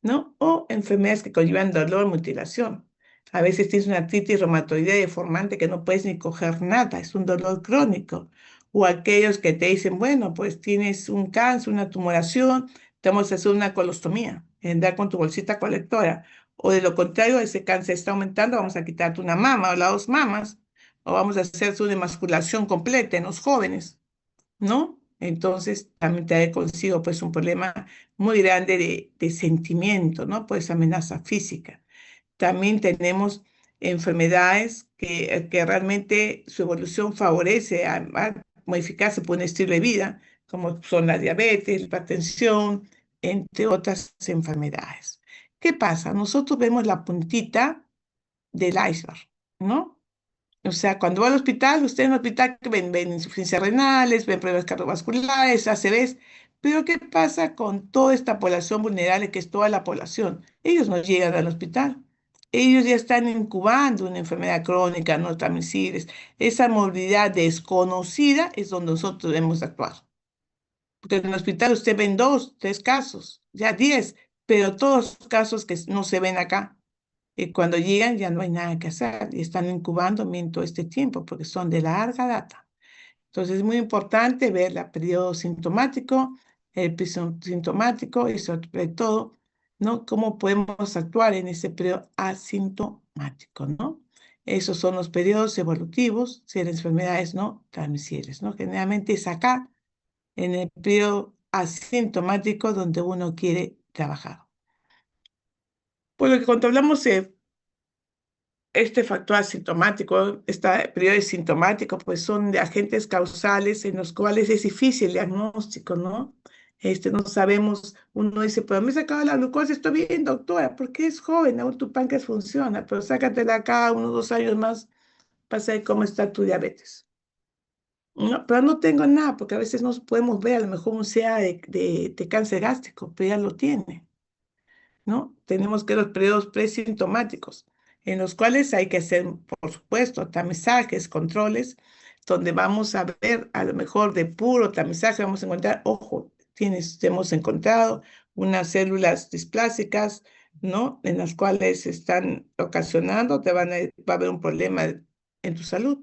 ¿no? O enfermedades que conllevan dolor, mutilación. A veces tienes una artritis reumatoidea deformante que no puedes ni coger nada, es un dolor crónico. O aquellos que te dicen, bueno, pues tienes un cáncer, una tumoración, te vamos a hacer una colostomía, dar con tu bolsita colectora. O de lo contrario, ese cáncer está aumentando, vamos a quitarte una mama o las dos mamas, o vamos a hacer una emasculación completa en los jóvenes, ¿no? Entonces también trae consigo pues un problema muy grande de sentimiento, ¿no? Pues amenaza física. También tenemos enfermedades que realmente su evolución favorece a modificarse por un estilo de vida, como son la diabetes, la hipertensión, entre otras enfermedades. ¿Qué pasa? Nosotros vemos la puntita del iceberg, ¿no? O sea, cuando va al hospital, usted en el hospital ven insuficiencias renales, ven problemas cardiovasculares, ACVs, pero ¿qué pasa con toda esta población vulnerable, que es toda la población? Ellos no llegan al hospital. ellos ya están incubando una enfermedad crónica, no transmisibles. Esa movilidad desconocida es donde nosotros debemos actuar. Porque en el hospital usted ven 2, 3 casos, ya 10, pero todos los casos que no se ven acá. Y cuando llegan ya no hay nada que hacer y están incubando todo este tiempo porque son de larga data. Entonces es muy importante ver el periodo sintomático, el sintomático y sobre todo, ¿no? Cómo podemos actuar en ese periodo asintomático, ¿no? Esos son los periodos evolutivos de las enfermedades no transmisibles, ¿no? Generalmente es acá, en el periodo asintomático, donde uno quiere trabajar. Por lo que cuando hablamos de este factor asintomático, este periodo sintomático, pues son de agentes causales en los cuales es difícil el diagnóstico, ¿no? No sabemos, uno dice, pero me he sacado la glucosa, estoy bien, doctora, porque es joven, aún tu páncreas funciona, pero sácatela acá 1 o 2 años más para saber cómo está tu diabetes. No, pero no tengo nada, porque a veces no podemos ver, a lo mejor un CA de cáncer gástrico, pero ya lo tiene. ¿No? Tenemos que los periodos presintomáticos, en los cuales hay que hacer, por supuesto, tamizajes, controles, donde vamos a ver, a lo mejor de puro tamizaje, vamos a encontrar, ojo, hemos encontrado unas células displásicas, ¿no? En las cuales están ocasionando, va a haber un problema en tu salud.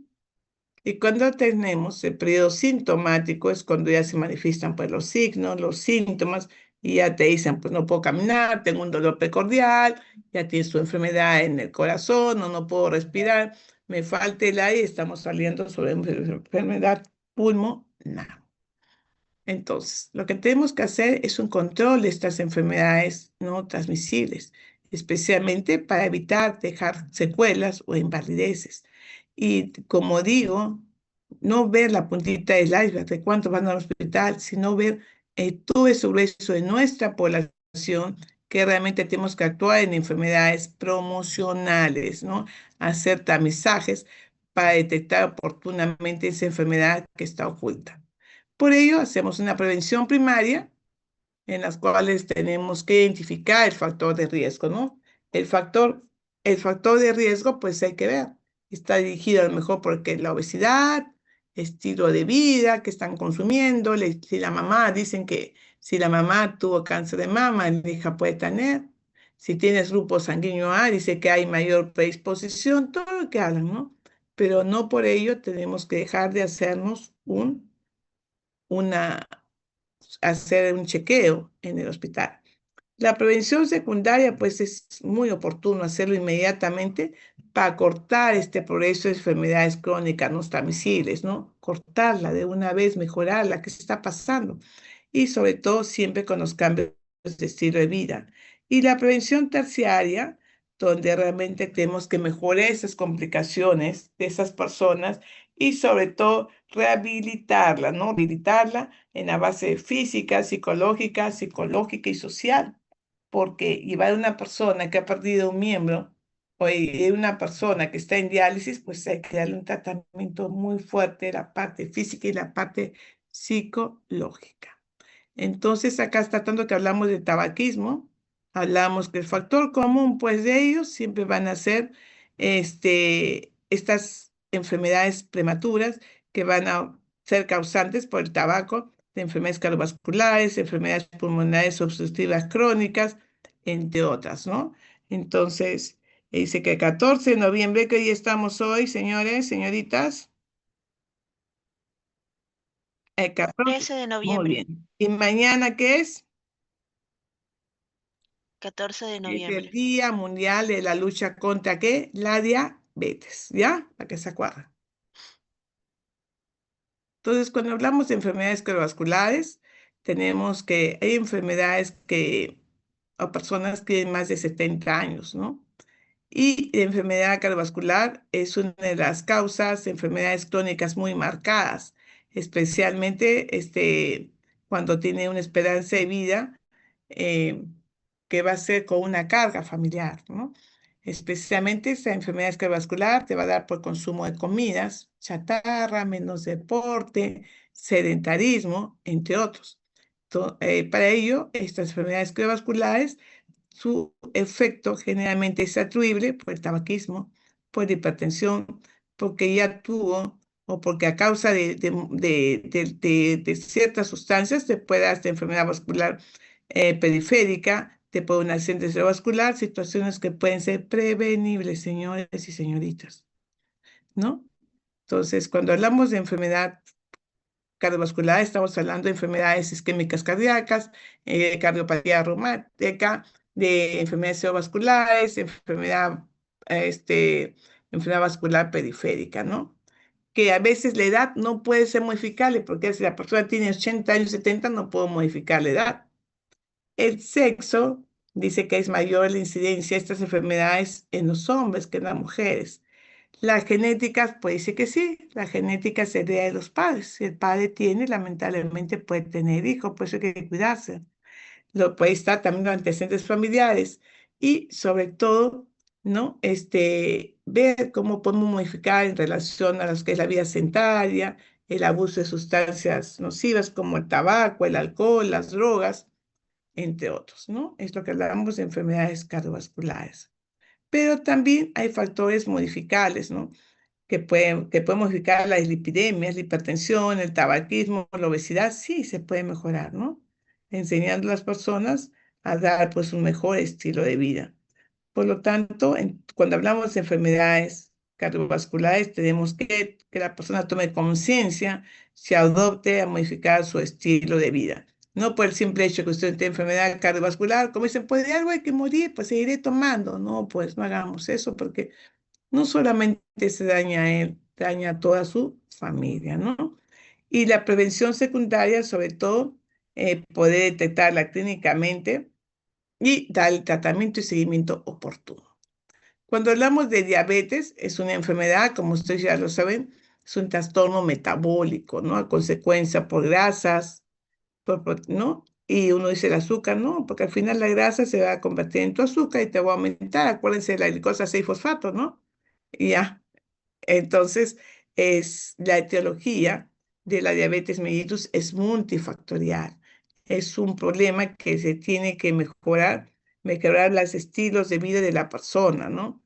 Y cuando tenemos el periodo sintomático es cuando ya se manifiestan pues los signos, los síntomas, y ya te dicen, pues no puedo caminar, tengo un dolor precordial, ya tienes tu enfermedad en el corazón, o no puedo respirar, me falta el aire, estamos saliendo sobre una enfermedad pulmonar. Entonces, lo que tenemos que hacer es un control de estas enfermedades no transmisibles, especialmente para evitar dejar secuelas o invalideces. Y como digo, no ver la puntita del iceberg de cuántos van al hospital, sino ver todo ese grueso de nuestra población que realmente tenemos que actuar en enfermedades promocionales, ¿no? Hacer tamizajes para detectar oportunamente esa enfermedad que está oculta. Por ello, hacemos una prevención primaria en las cuales tenemos que identificar el factor de riesgo, ¿no? El factor, el factor de riesgo, pues hay que ver. Está dirigido a lo mejor porque la obesidad, estilo de vida que están consumiendo, si la mamá, dicen que si la mamá tuvo cáncer de mama, la hija puede tener. Si tienes grupo sanguíneo A, dice que hay mayor predisposición, todo lo que hablan, ¿no? Pero no por ello tenemos que dejar de hacernos una, hacer un chequeo en el hospital. La prevención secundaria, pues es muy oportuno hacerlo inmediatamente para cortar este progreso de enfermedades crónicas no transmisibles, ¿no? Cortarla de una vez, mejorarla, que se está pasando. Y sobre todo siempre con los cambios de estilo de vida. Y la prevención terciaria, donde realmente tenemos que mejorar esas complicaciones de esas personas y sobre todo rehabilitarla, ¿no? Rehabilitarla en la base física, psicológica y social, porque llevar a una persona que ha perdido un miembro o una persona que está en diálisis, pues hay que darle un tratamiento muy fuerte, la parte física y la parte psicológica. Entonces, acá está tanto que hablamos de tabaquismo, hablamos que el factor común, pues, de ellos siempre van a ser estas enfermedades prematuras que van a ser causantes por el tabaco de enfermedades cardiovasculares, enfermedades pulmonares obstructivas crónicas, entre otras, ¿no? Entonces, dice que el 14 de noviembre, que hoy estamos hoy, señores, señoritas, el 14, 13 de muy noviembre. bien. ¿Y mañana qué es? 14 de Es el noviembre. Día Mundial de la Lucha contra ¿qué? La diabetes, ¿ya? Para que se acuerden. Entonces, cuando hablamos de enfermedades cardiovasculares, tenemos que hay enfermedades o personas que tienen más de 70 años, ¿no? Y la enfermedad cardiovascular es una de las causas de enfermedades crónicas muy marcadas, especialmente cuando tiene una esperanza de vida eh, que va a ser con una carga familiar, ¿no? Especialmente esta enfermedad cardiovascular te va a dar por consumo de comidas, chatarra, menos deporte, sedentarismo, entre otros. Para ello, estas enfermedades cardiovasculares su efecto generalmente es atribuible por el tabaquismo, por la hipertensión, porque ya tuvo o porque a causa de ciertas sustancias te puede dar esta enfermedad vascular periférica, te puede dar un accidente cerebrovascular, situaciones que pueden ser prevenibles, señores y señoritas, ¿no? Entonces, cuando hablamos de enfermedad cardiovascular, estamos hablando de enfermedades isquémicas cardíacas, cardiopatía reumática, de enfermedades cerebrovasculares, enfermedad vascular periférica, ¿no? Que a veces la edad no puede ser modificable, porque si la persona tiene 80 años, 70, no puedo modificar la edad. El sexo dice que es mayor la incidencia de estas enfermedades en los hombres que en las mujeres. La genética, pues dice que sí, la genética se hereda de los padres. Si el padre tiene, lamentablemente puede tener hijos, por eso hay que cuidarse. Lo puede estar también los antecedentes familiares y sobre todo, ¿no? Ver cómo podemos modificar en relación a lo que es la vida sedentaria, el abuso de sustancias nocivas como el tabaco, el alcohol, las drogas, entre otros, ¿no? Es lo que hablamos de enfermedades cardiovasculares. Pero también hay factores modificables, ¿no? Que pueden modificar las lipidemias, la hipertensión, el tabaquismo, la obesidad, sí se puede mejorar, ¿no? Enseñando a las personas a dar pues un mejor estilo de vida. Por lo tanto, cuando hablamos de enfermedades cardiovasculares, tenemos que la persona tome conciencia, se adopte a modificar su estilo de vida. No por el simple hecho que usted tenga enfermedad cardiovascular, como dicen, pues de algo hay que morir, pues seguiré tomando. No, pues no hagamos eso porque no solamente se daña a él, daña a toda su familia, ¿no? Y la prevención secundaria, sobre todo, poder detectarla clínicamente y dar el tratamiento y seguimiento oportuno. Cuando hablamos de diabetes, es una enfermedad, como ustedes ya lo saben, es un trastorno metabólico, ¿no? A consecuencia por grasas, ¿no? Y uno dice el azúcar, no, porque al final la grasa se va a convertir en tu azúcar y te va a aumentar. Acuérdense de la glucosa 6-fosfato, ¿no? Y ya, entonces, la etiología de la diabetes mellitus es multifactorial. Es un problema que se tiene que mejorar los estilos de vida de la persona, ¿no?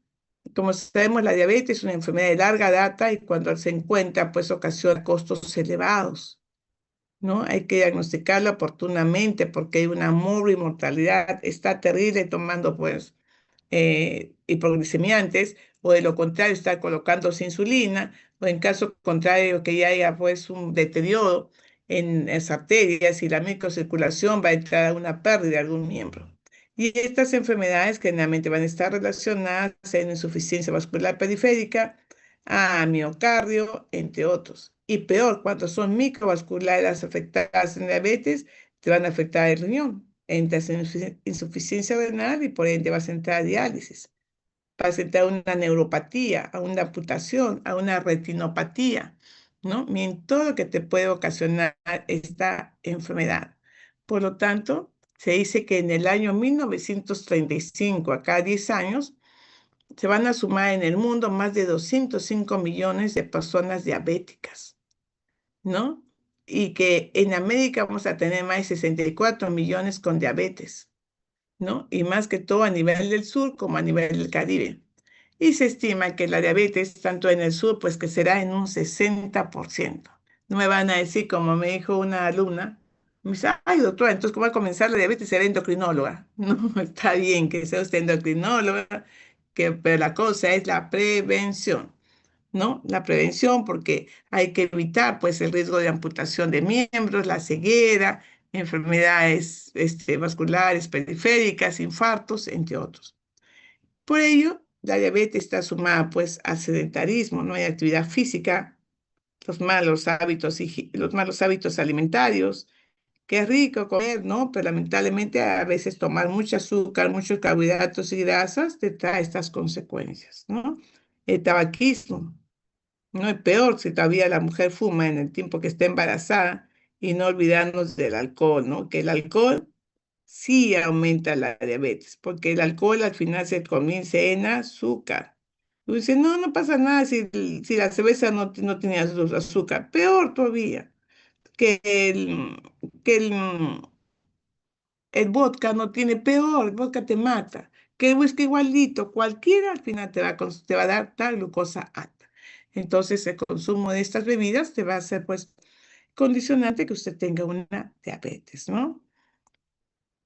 Como sabemos, la diabetes es una enfermedad de larga data y cuando se encuentra, pues ocasiona costos elevados, ¿no? Hay que diagnosticarla oportunamente porque hay una mortalidad, está terrible tomando, pues, hipoglicemiantes, o de lo contrario, estar colocándose insulina, o en caso contrario, que ya haya pues un deterioro en las arterias y la microcirculación va a entrar a una pérdida de algún miembro. Y estas enfermedades generalmente van a estar relacionadas en insuficiencia vascular periférica, a miocardio, entre otros. Y peor, cuando son microvasculares afectadas en diabetes, te van a afectar el riñón. Entras en insuficiencia renal y por ende vas a entrar a diálisis. Vas a entrar a una neuropatía, a una amputación, a una retinopatía, ¿no? Miren todo lo que te puede ocasionar esta enfermedad. Por lo tanto, se dice que en el año 1935, a cada 10 años, se van a sumar en el mundo más de 205 millones de personas diabéticas, ¿no? Y que en América vamos a tener más de 64 millones con diabetes, ¿no? Y más que todo a nivel del sur como a nivel del Caribe. Y se estima que la diabetes, tanto en el sur, pues que será en un 60%. No me van a decir, como me dijo una alumna, me dice, ay, doctora, entonces, ¿cómo va a comenzar la diabetes? Será endocrinóloga. No, está bien que sea usted endocrinóloga, pero la cosa es la prevención, ¿no? La prevención, porque hay que evitar, pues, el riesgo de amputación de miembros, la ceguera, enfermedades, vasculares periféricas, infartos, entre otros. Por ello, la diabetes está sumada, pues, al sedentarismo, no hay actividad física, los malos hábitos alimentarios. Qué rico comer, ¿no? Pero lamentablemente a veces tomar mucho azúcar, muchos carbohidratos y grasas te trae estas consecuencias, ¿no? El tabaquismo, ¿no? Es peor si todavía la mujer fuma en el tiempo que está embarazada y no olvidarnos del alcohol, ¿no? Que el alcohol sí aumenta la diabetes, porque el alcohol al final se comienza en azúcar. Y dice, no, no pasa nada si la cerveza no tiene azúcar. Peor todavía, que el, que el El vodka no tiene peor, el vodka te mata. Que el whisky igualito, cualquiera al final te va a dar tal glucosa alta. Entonces el consumo de estas bebidas te va a hacer pues condicionante que usted tenga una diabetes, ¿no?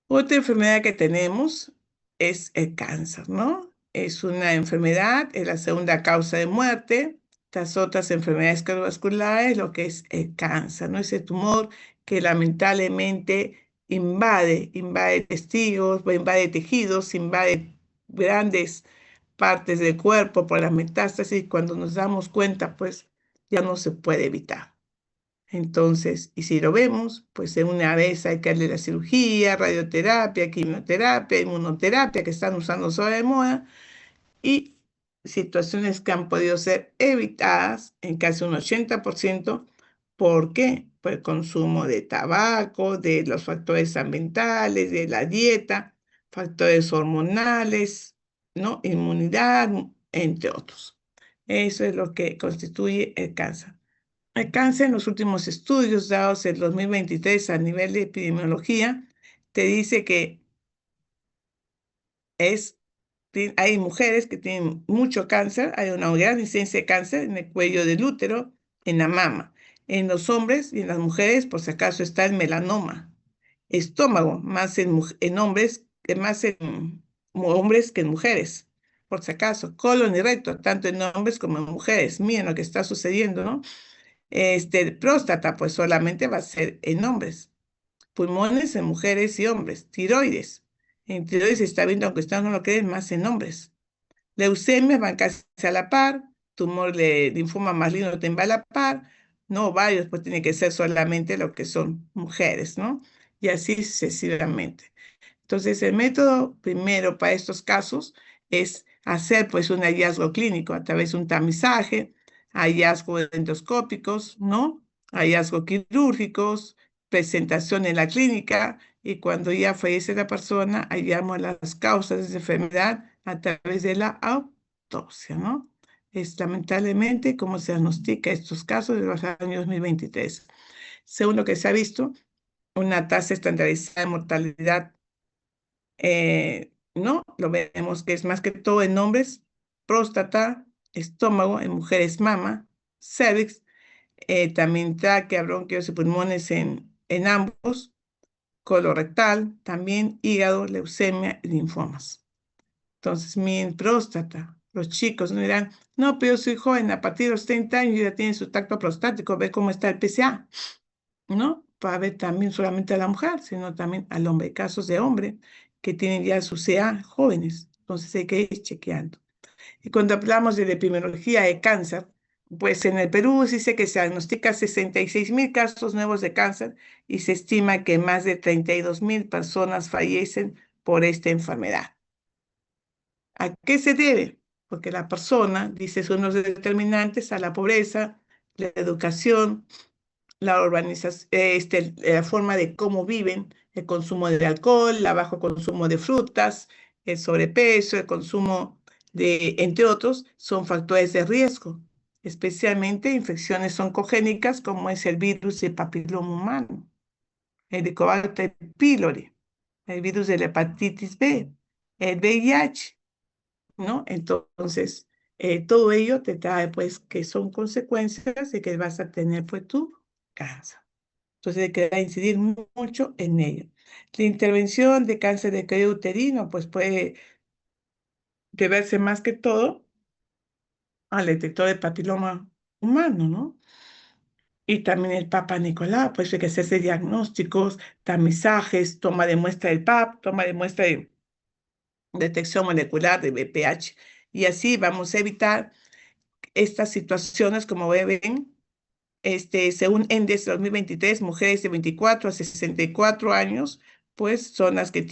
Otra enfermedad que tenemos es el cáncer, ¿no? Es una enfermedad, es la segunda causa de muerte. Las otras enfermedades cardiovasculares, lo que es el cáncer, ¿no? Ese tumor que lamentablemente invade testigos, invade tejidos, invade grandes partes del cuerpo por las metástasis. Cuando nos damos cuenta, pues ya no se puede evitar. Entonces, y si lo vemos, pues de una vez hay que darle la cirugía, radioterapia, quimioterapia, inmunoterapia que están usando sobre de moda y situaciones que han podido ser evitadas en casi un 80%. ¿Por qué? Por el consumo de tabaco, de los factores ambientales, de la dieta, factores hormonales, ¿no? Inmunidad, entre otros. Eso es lo que constituye el cáncer. Alcance en los últimos estudios dados en 2023 a nivel de epidemiología, te dice que es, hay mujeres que tienen mucho cáncer, hay una gran incidencia de cáncer en el cuello del útero, en la mama. En los hombres y en las mujeres, por si acaso, está el melanoma. Estómago, más en hombres, más en hombres que en mujeres, por si acaso. Colon y recto, tanto en hombres como en mujeres. Miren lo que está sucediendo, ¿no? Próstata, pues solamente va a ser en hombres. Pulmones en mujeres y hombres. Tiroides. En tiroides se está viendo, aunque ustedes no lo creen, más en hombres. Leucemia van casi a la par. Tumor de linfoma maligno también va a la par. No, varios, pues tiene que ser solamente lo que son mujeres, ¿no? Y así sucesivamente. Entonces, el método primero para estos casos es hacer pues un hallazgo clínico a través de un tamizaje, hallazgos endoscópicos, ¿no? Hallazgos quirúrgicos, presentación en la clínica y cuando ya fallece la persona, hallamos las causas de esa enfermedad a través de la autopsia, ¿no? Es lamentablemente como se diagnostica estos casos de los años 2023. Según lo que se ha visto, una tasa estandarizada de mortalidad no, lo vemos que es más que todo en hombres, próstata, estómago, en mujeres mama, cervix, también tráquea, bronquios y pulmones en ambos, colorectal, también hígado, leucemia y linfomas. Entonces, mi próstata, los chicos no dirán, no, pero yo soy joven, a partir de los 30 años ya tiene su tacto prostático, ve cómo está el PSA. ¿No? Para ver también solamente a la mujer, sino también al hombre. Hay casos de hombres que tienen ya su CA jóvenes, entonces hay que ir chequeando. Y cuando hablamos de la epidemiología de cáncer, pues en el Perú se dice que se diagnostica 66.000 casos nuevos de cáncer y se estima que más de 32.000 personas fallecen por esta enfermedad. ¿A qué se debe? Porque la persona, dice, son los determinantes a la pobreza, la educación, la urbanización, la forma de cómo viven, el consumo de alcohol, el bajo consumo de frutas, el sobrepeso, el consumo de, entre otros, son factores de riesgo, especialmente infecciones oncogénicas como es el virus del papiloma humano, el Helicobacter pylori, el virus de la hepatitis B, el VIH, ¿no? Entonces, todo ello te trae, pues, que son consecuencias de que vas a tener, pues, tu cáncer. Entonces hay que incidir mucho en ello. La intervención de cáncer de cuello uterino, pues puede deberse más que todo al detector de papiloma humano, ¿no? Y también el Papa Nicolau, pues hay que hacerse diagnósticos, tamizajes, toma de muestra del PAP, toma de muestra de detección molecular de BPH. Y así vamos a evitar estas situaciones, como ven, según ENDES 2023, mujeres de 24 a 64 años, pues son las que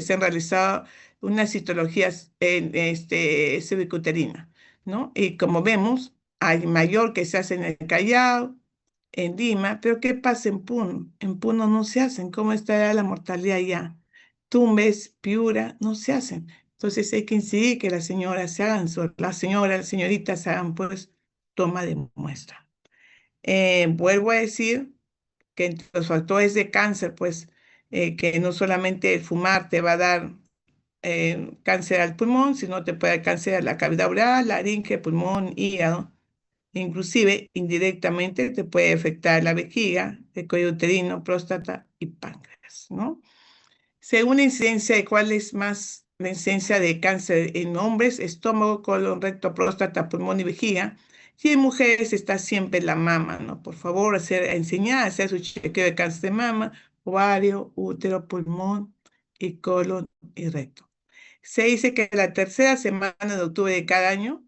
se han realizado unas citologías cervicuterina, ¿no? Y como vemos, hay mayor que se hace en el Callao, en Lima, pero ¿qué pasa en Puno? En Puno no se hacen. ¿Cómo está la mortalidad allá? Tumbes, Piura, no se hacen. Entonces hay que incidir que las señoras se hagan, las señoritas se hagan, pues, toma de muestra. Vuelvo a decir que entre los factores de cáncer, pues que no solamente el fumar te va a dar cáncer al pulmón, sino te puede dar cáncer a la cavidad oral, laringe, pulmón, hígado. Inclusive, indirectamente, te puede afectar la vejiga, el cuello uterino, próstata y páncreas, ¿no? Según la incidencia de cuál es más la incidencia de cáncer en hombres, estómago, colon, recto, próstata, pulmón y vejiga. Y en mujeres está siempre la mama, ¿no? Por favor, enseñar a hacer su chequeo de cáncer de mama, ovario, útero, pulmón y colon y recto. Se dice que la tercera semana de octubre de cada año,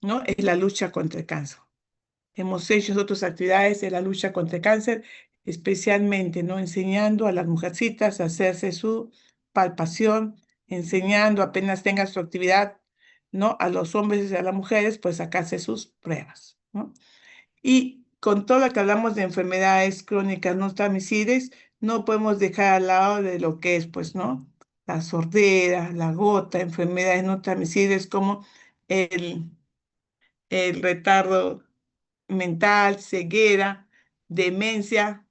¿no? Es la lucha contra el cáncer. Hemos hecho otras actividades de la lucha contra el cáncer, especialmente, ¿no? Enseñando a las mujercitas a hacerse su palpación, enseñando apenas tengan su actividad, ¿no? A los hombres y a las mujeres, pues sacarse sus pruebas, ¿no? Y con todo lo que hablamos de enfermedades crónicas no transmisibles, no podemos dejar al lado de lo que es, pues, ¿no? La sordera, la gota, enfermedades no transmisibles como el, el retardo mental, ceguera, demencia,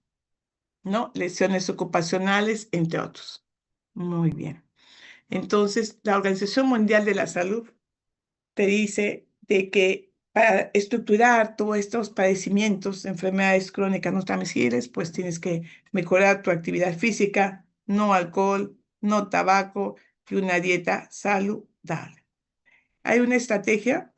¿no? Lesiones ocupacionales, entre otros. Muy bien. Entonces, la Organización Mundial de la Salud te dice de que para estructurar todos estos padecimientos, enfermedades crónicas no transmisibles, pues tienes que mejorar tu actividad física, no alcohol, no tabaco y una dieta saludable. Hay una estrategia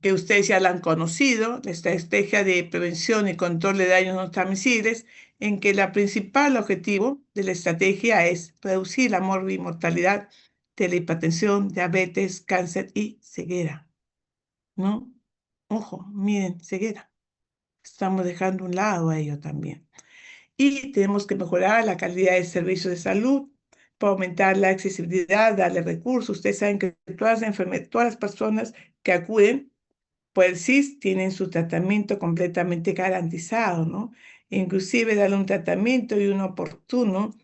que ustedes ya la han conocido, la estrategia de prevención y control de daños no transmisibles, en que el principal objetivo de la estrategia es reducir la mortalidad de la hipertensión, diabetes, cáncer y ceguera, ¿no? Ojo, miren, ceguera. Estamos dejando a un lado a ello también. Y tenemos que mejorar la calidad de servicios de salud para aumentar la accesibilidad, darle recursos. Ustedes saben que todas las personas que acuden pues sí tienen su tratamiento completamente garantizado, ¿no? Inclusive darle un tratamiento y uno oportuno,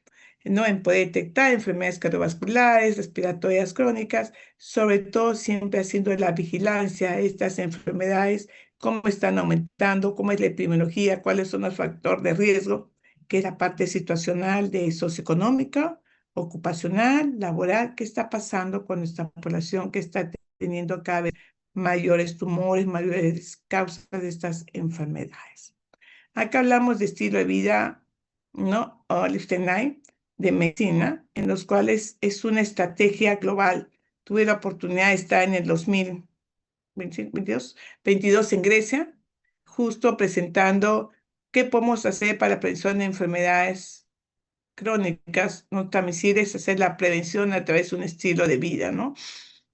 ¿no? En poder detectar enfermedades cardiovasculares, respiratorias crónicas, sobre todo siempre haciendo la vigilancia a estas enfermedades, cómo están aumentando, cómo es la epidemiología, cuáles son los factores de riesgo, que es la parte situacional de socioeconómica, ocupacional, laboral, qué está pasando con nuestra población que está teniendo cada vez mayores tumores, mayores causas de estas enfermedades. Acá hablamos de estilo de vida, ¿no? O lifestyle, de medicina, en los cuales es una estrategia global. Tuve la oportunidad de estar en el 2022 en Grecia, justo presentando qué podemos hacer para la prevención de enfermedades crónicas no transmisibles, hacer la prevención a través de un estilo de vida, ¿no?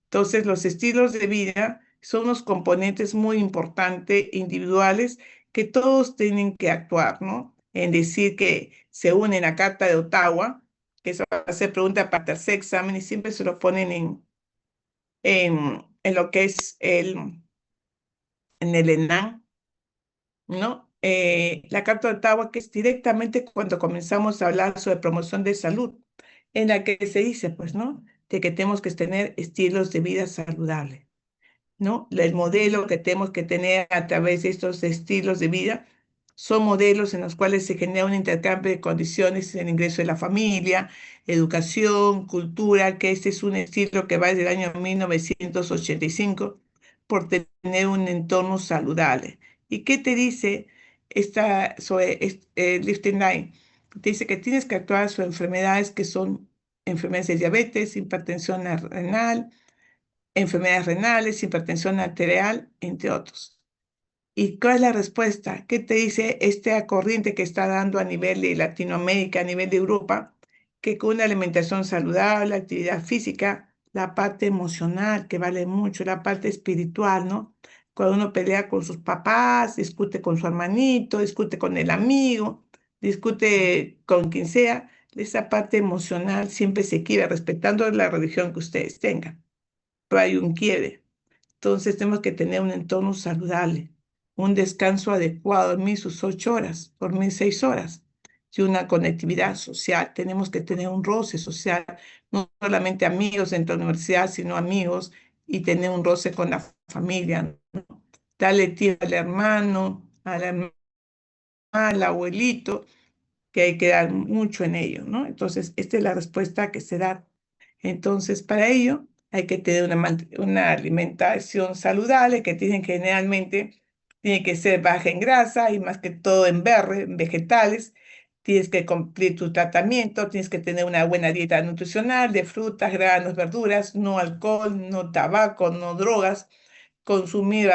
Entonces, los estilos de vida son unos componentes muy importantes, individuales, que todos tienen que actuar, ¿no? En decir que se unen a Carta de Ottawa, que eso va a ser pregunta para tercer examen y siempre se lo ponen en lo que es en el ENAM, ¿no? La Carta de Ottawa, que es directamente cuando comenzamos a hablar sobre promoción de salud, en la que se dice, pues, ¿no? De que tenemos que tener estilos de vida saludables, ¿no? El modelo que tenemos que tener a través de estos estilos de vida son modelos en los cuales se genera un intercambio de condiciones en el ingreso de la familia, educación, cultura, que este es un estilo que va desde el año 1985 por tener un entorno saludable. ¿Y qué te dice esta sobre Lifting Line? Te dice que tienes que actuar sobre enfermedades que son enfermedades de diabetes, hipertensión renal, enfermedades renales, hipertensión arterial, entre otros. ¿Y cuál es la respuesta? ¿Qué te dice esta corriente que está dando a nivel de Latinoamérica, a nivel de Europa? Que con una alimentación saludable, actividad física, la parte emocional, que vale mucho, la parte espiritual, ¿no? Cuando uno pelea con sus papás, discute con su hermanito, discute con el amigo, discute con quien sea, esa parte emocional siempre se quiere, respetando la religión que ustedes tengan, pero hay un quiere. Entonces tenemos que tener un entorno saludable, un descanso adecuado, dormir sus 8 horas, dormir 6 horas y una conectividad social. Tenemos que tener un roce social, no solamente amigos dentro de la universidad, sino amigos y tener un roce con la familia, ¿no? Darle tiempo al hermano, a la hermana, al abuelito, que hay que dar mucho en ello, ¿no? Entonces, esta es la respuesta que se da. Entonces, para ello hay que tener una alimentación saludable que generalmente tiene que ser baja en grasa y más que todo en en vegetales. Tienes que cumplir tu tratamiento, tienes que tener una buena dieta nutricional de frutas, granos, verduras, no alcohol, no tabaco, no drogas, consumir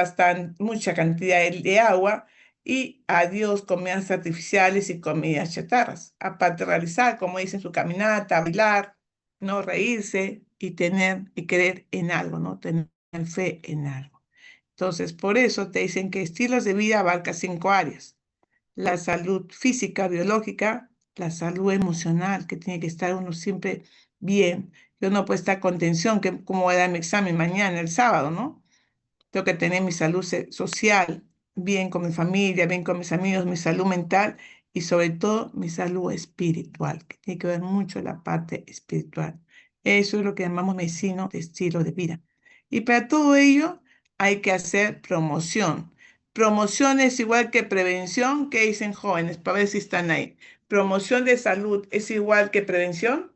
mucha cantidad de agua y adiós comidas artificiales y comidas chatarras. Aparte de realizar, como dicen, su caminata, bailar, no reírse y tener y creer en algo, ¿no? Tener fe en algo. Entonces, por eso te dicen que estilos de vida abarca 5 áreas: la salud física, biológica, la salud emocional, que tiene que estar uno siempre bien. Yo no puedo estar con tensión, que cómo voy a dar mi examen mañana, el sábado, ¿no? Tengo que tener mi salud social, bien con mi familia, bien con mis amigos, mi salud mental y sobre todo mi salud espiritual, que tiene que ver mucho la parte espiritual. Eso es lo que llamamos medicina de estilo de vida. Y para todo ello hay que hacer promoción. Promoción es igual que prevención. ¿Qué dicen jóvenes? Para ver si están ahí. Promoción de salud es igual que prevención.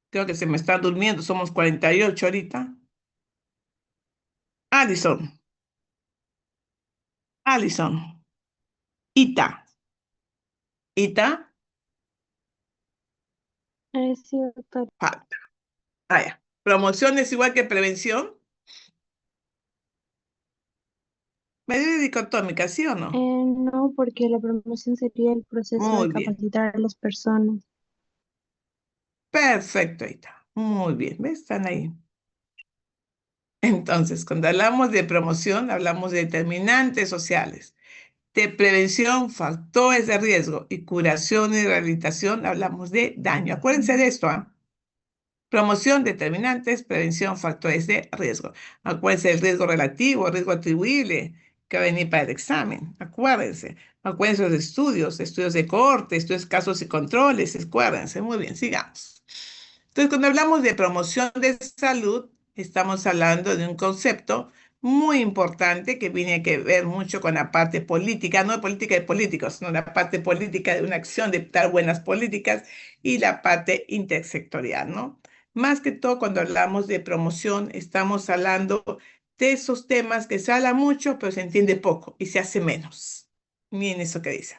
Creo que se me está durmiendo. Somos 48 ahorita. Alison. Alison, Ita, Ita, Sí, doctor. falta. Ah, ya. Promoción es igual que prevención. Medida dicotómica, ¿sí o no? No, porque la promoción sería el proceso de Muy bien. capacitar a las personas. Perfecto, Ita. Muy bien. ¿Ves? Están ahí. Entonces, cuando hablamos de promoción, hablamos de determinantes sociales. De prevención, factores de riesgo. Y curación y rehabilitación, hablamos de daño. Acuérdense de esto, ¿ah? Promoción, determinantes, prevención, factores de riesgo. Acuérdense del riesgo relativo, riesgo atribuible, que va a venir para el examen. Acuérdense. Acuérdense de los estudios de cohorte, estudios, casos y controles. Acuérdense. Muy bien, sigamos. Entonces, cuando hablamos de promoción de salud, estamos hablando de un concepto muy importante que tiene que ver mucho con la parte política, no política de políticos, sino la parte política de una acción de dar buenas políticas y la parte intersectorial, ¿no? Más que todo, cuando hablamos de promoción, estamos hablando de esos temas que se habla mucho, pero se entiende poco y se hace menos. Miren eso que dice,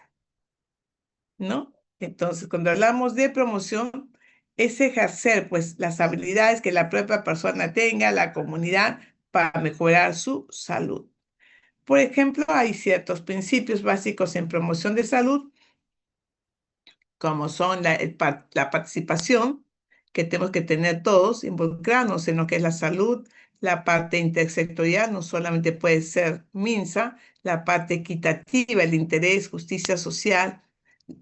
¿no? Entonces, cuando hablamos de promoción, es ejercer, pues, las habilidades que la propia persona tenga, la comunidad, para mejorar su salud. Por ejemplo, hay ciertos principios básicos en promoción de salud como son la participación, que tenemos que tener todos, involucrarnos en lo que es la salud, la parte intersectorial, no solamente puede ser MINSA, la parte equitativa, el interés, justicia social,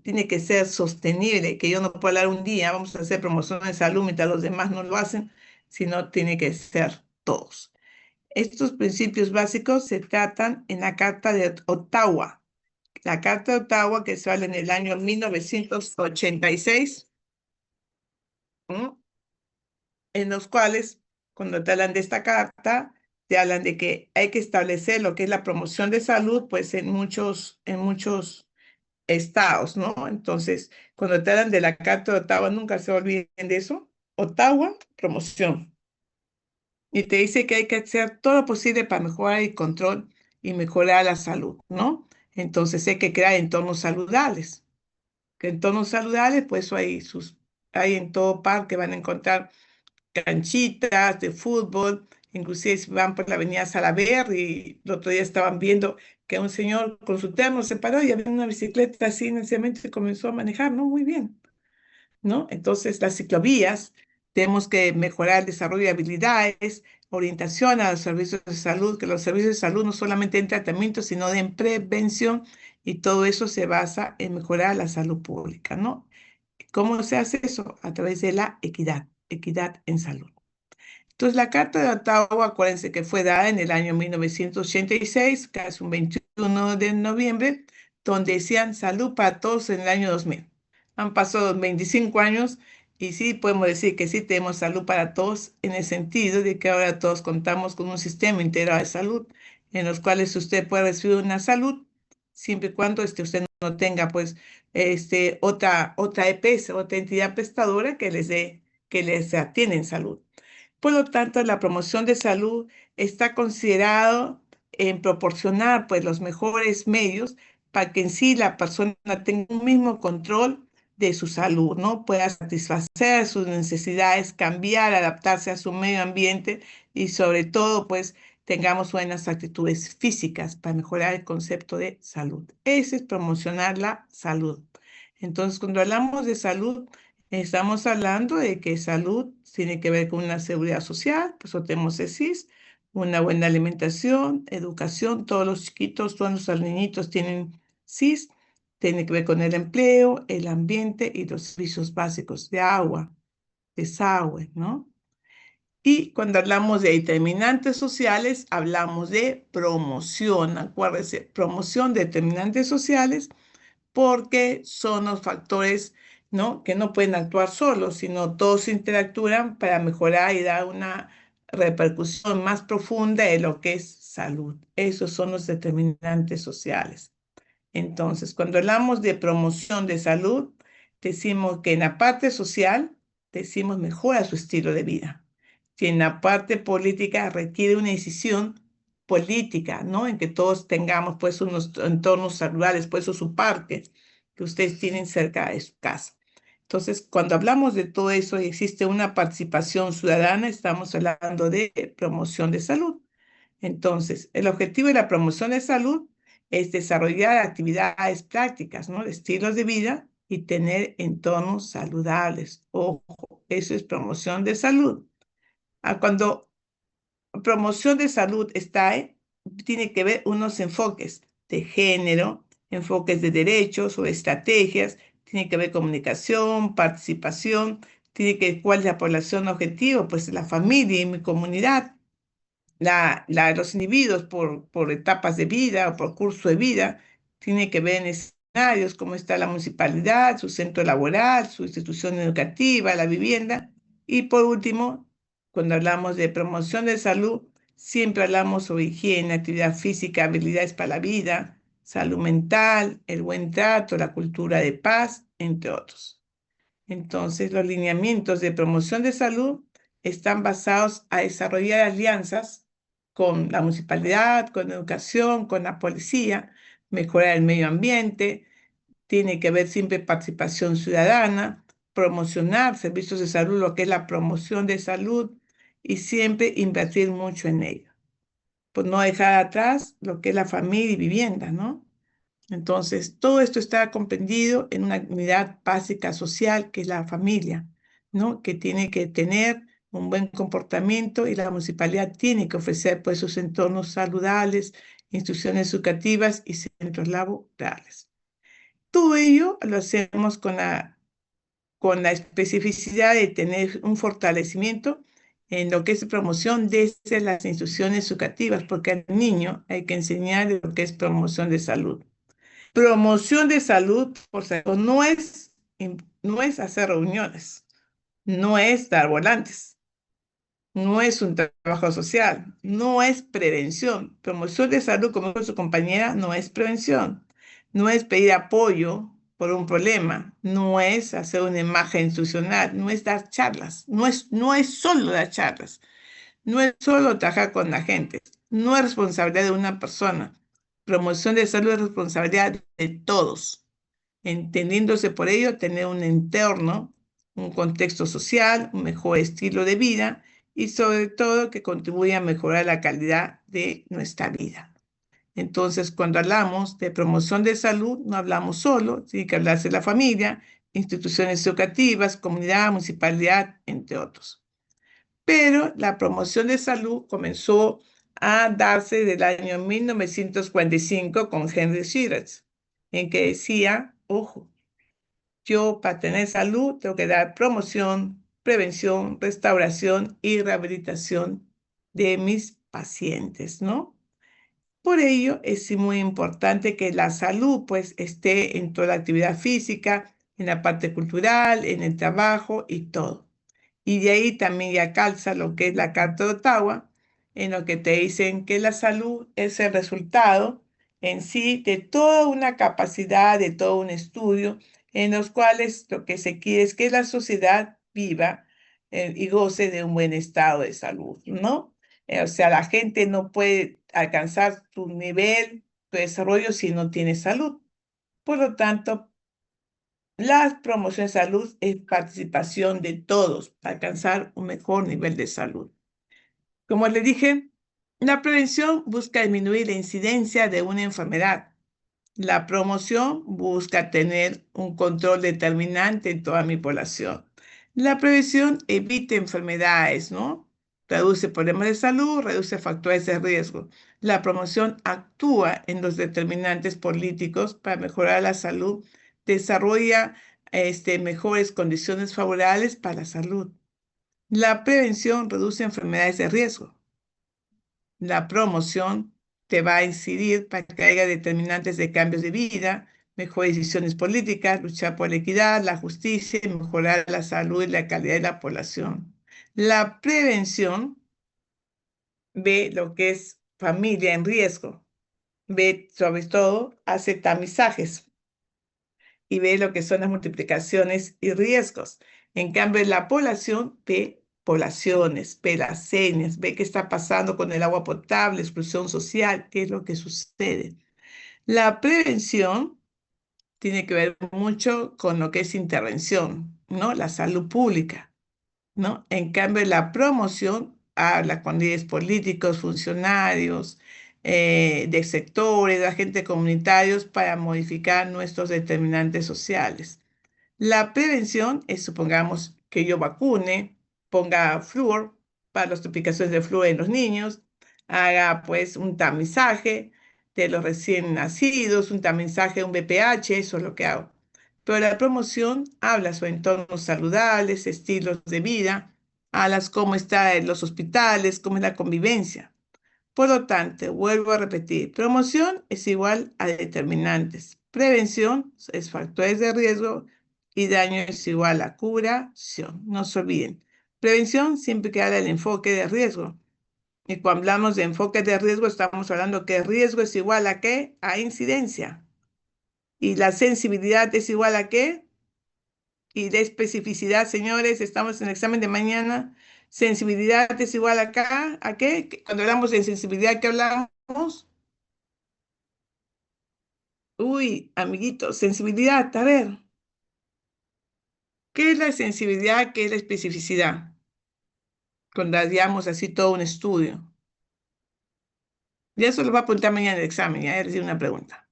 tiene que ser sostenible, que yo no puedo hablar un día, vamos a hacer promoción de salud mientras los demás no lo hacen, sino tiene que ser todos. Estos principios básicos se tratan en la Carta de Ottawa. La Carta de Ottawa, que se habla en el año 1986, ¿m? En los cuales, cuando te hablan de esta carta, te hablan de que hay que establecer lo que es la promoción de salud, pues en muchos estados, ¿no? Entonces, cuando te hablan de la Carta de Ottawa, nunca se olviden de eso. Ottawa, promoción. Y te dice que hay que hacer todo lo posible para mejorar el control y mejorar la salud, ¿no? Entonces hay que crear entornos saludables. Que entornos saludables, pues hay en todo parque, van a encontrar canchitas de fútbol, inclusive si van por la avenida Salaberry, el otro día estaban viendo que un señor con su terno se paró y había una bicicleta así en el cemento y comenzó a manejar, ¿no? Muy bien, ¿no? Entonces, las ciclovías, tenemos que mejorar el desarrollo de habilidades, orientación a los servicios de salud, que los servicios de salud no solamente en tratamiento, sino en prevención, y todo eso se basa en mejorar la salud pública, ¿no? ¿Cómo se hace eso? A través de la equidad en salud. Entonces, la Carta de Ottawa, acuérdense que fue dada en el año 1986, casi un 21 de noviembre, donde decían salud para todos en el año 2000. Han pasado 25 años Y sí podemos decir que sí tenemos salud para todos en el sentido de que ahora todos contamos con un sistema integrado de salud en los cuales usted puede recibir una salud siempre y cuando usted no tenga pues otra EPS, otra entidad prestadora que les atienda en salud. Por lo tanto, la promoción de salud está considerado en proporcionar pues los mejores medios para que en sí la persona tenga un mismo control de su salud, ¿no? Pueda satisfacer sus necesidades, cambiar, adaptarse a su medio ambiente y sobre todo pues tengamos buenas actitudes físicas para mejorar el concepto de salud. Ese es promocionar la salud. Entonces, cuando hablamos de salud, estamos hablando de que salud tiene que ver con una seguridad social, pues eso tenemos el SIS, una buena alimentación, educación, todos los chiquitos, todos los niñitos tienen SIS, tiene que ver con el empleo, el ambiente y los servicios básicos de agua, desagüe, ¿no? Y cuando hablamos de determinantes sociales, hablamos de promoción, acuérdense, promoción de determinantes sociales porque son los factores, ¿no? Que no pueden actuar solos, sino todos interactúan para mejorar y dar una repercusión más profunda de lo que es salud. Esos son los determinantes sociales. Entonces, cuando hablamos de promoción de salud, decimos que en la parte social, decimos mejora su estilo de vida. Que en la parte política requiere una decisión política, ¿no? En que todos tengamos pues unos entornos saludables, pues eso es su parte que ustedes tienen cerca de su casa. Entonces, cuando hablamos de todo eso y existe una participación ciudadana, estamos hablando de promoción de salud. Entonces, el objetivo de la promoción de salud es desarrollar actividades prácticas, ¿no? De estilos de vida y tener entornos saludables. Ojo, eso es promoción de salud. Cuando promoción de salud tiene que ver unos enfoques de género, enfoques de derechos o estrategias, tiene que ver comunicación, participación, tiene que ver cuál es la población objetivo, pues la familia y mi comunidad los individuos por etapas de vida o por curso de vida, tiene que ver en escenarios como está la municipalidad, su centro laboral, su institución educativa, la vivienda. Y por último, cuando hablamos de promoción de salud, siempre hablamos sobre higiene, actividad física, habilidades para la vida, salud mental, el buen trato, la cultura de paz, entre otros. Entonces, los lineamientos de promoción de salud están basados a desarrollar alianzas con la municipalidad, con educación, con la policía, mejorar el medio ambiente, tiene que haber siempre participación ciudadana, promocionar servicios de salud, lo que es la promoción de salud, y siempre invertir mucho en ello. Pues no dejar atrás lo que es la familia y vivienda, ¿no? Entonces, todo esto está comprendido en una unidad básica social que es la familia, ¿no? Que tiene que tener un buen comportamiento y la municipalidad tiene que ofrecer pues sus entornos saludables, instituciones educativas y centros laborales. Todo ello lo hacemos con la especificidad de tener un fortalecimiento en lo que es promoción desde las instituciones educativas, porque al niño hay que enseñar lo que es promoción de salud. Promoción de salud, por cierto, no es hacer reuniones, no es dar volantes, no es un trabajo social, no es prevención. Promoción de salud, como dijo su compañera, no es prevención, no es pedir apoyo por un problema, no es hacer una imagen institucional, no es dar charlas, no es solo dar charlas, no es solo trabajar con la gente, no es responsabilidad de una persona. Promoción de salud es responsabilidad de todos, entendiéndose por ello tener un entorno, un contexto social, un mejor estilo de vida y sobre todo que contribuya a mejorar la calidad de nuestra vida. Entonces, cuando hablamos de promoción de salud, no hablamos solo, tiene que hablarse de la familia, instituciones educativas, comunidad, municipalidad, entre otros. Pero la promoción de salud comenzó a darse desde el año 1945 con Henry Shearer, en que decía, ojo, yo para tener salud tengo que dar promoción, prevención, restauración y rehabilitación de mis pacientes, ¿no? Por ello es muy importante que la salud pues esté en toda la actividad física, en la parte cultural, en el trabajo y todo. Y de ahí también ya calza lo que es la Carta de Ottawa, en lo que te dicen que la salud es el resultado en sí de toda una capacidad, de todo un estudio, en los cuales lo que se quiere es que la sociedad viva y goce de un buen estado de salud, ¿no? O sea, la gente no puede alcanzar tu nivel, tu desarrollo si no tiene salud. Por lo tanto, la promoción de salud es participación de todos para alcanzar un mejor nivel de salud. Como le dije, la prevención busca disminuir la incidencia de una enfermedad. La promoción busca tener un control determinante en toda mi población. La prevención evita enfermedades, ¿no? Reduce problemas de salud, reduce factores de riesgo. La promoción actúa en los determinantes políticos para mejorar la salud, desarrolla mejores condiciones favorables para la salud. La prevención reduce enfermedades de riesgo. La promoción te va a incidir para que haya determinantes de cambios de vida, mejores decisiones políticas, luchar por la equidad, la justicia y mejorar la salud y la calidad de la población. La prevención ve lo que es familia en riesgo, ve sobre todo, hace tamizajes y ve lo que son las multiplicaciones y riesgos. En cambio, la población ve poblaciones, ve las señas, ve qué está pasando con el agua potable, exclusión social, qué es lo que sucede. La prevención tiene que ver mucho con lo que es intervención, ¿no? La salud pública, ¿no? En cambio, la promoción habla con líderes políticos, funcionarios, de sectores, de agentes comunitarios para modificar nuestros determinantes sociales. La prevención es, supongamos, que yo vacune, ponga flúor para las aplicaciones de flúor en los niños, haga pues un tamizaje de los recién nacidos, un tamizaje, un BPH, eso es lo que hago. Pero la promoción habla sobre entornos saludables, estilos de vida, hablas cómo está en los hospitales, cómo es la convivencia. Por lo tanto, vuelvo a repetir, promoción es igual a determinantes. Prevención es factores de riesgo y daño es igual a curación. No se olviden. Prevención siempre que habla del enfoque de riesgo. Y cuando hablamos de enfoque de riesgo, estamos hablando que riesgo es igual a qué? A incidencia. Y la sensibilidad es igual a qué? Y de especificidad, señores, estamos en el examen de mañana. Sensibilidad es igual acá, ¿a qué? Cuando hablamos de sensibilidad, ¿qué hablamos? Uy, amiguitos, sensibilidad, a ver, ¿qué es la sensibilidad? ¿Qué es la especificidad? Cuando hagamos así todo un estudio. Ya eso lo va a apuntar mañana en el examen, ya es una pregunta.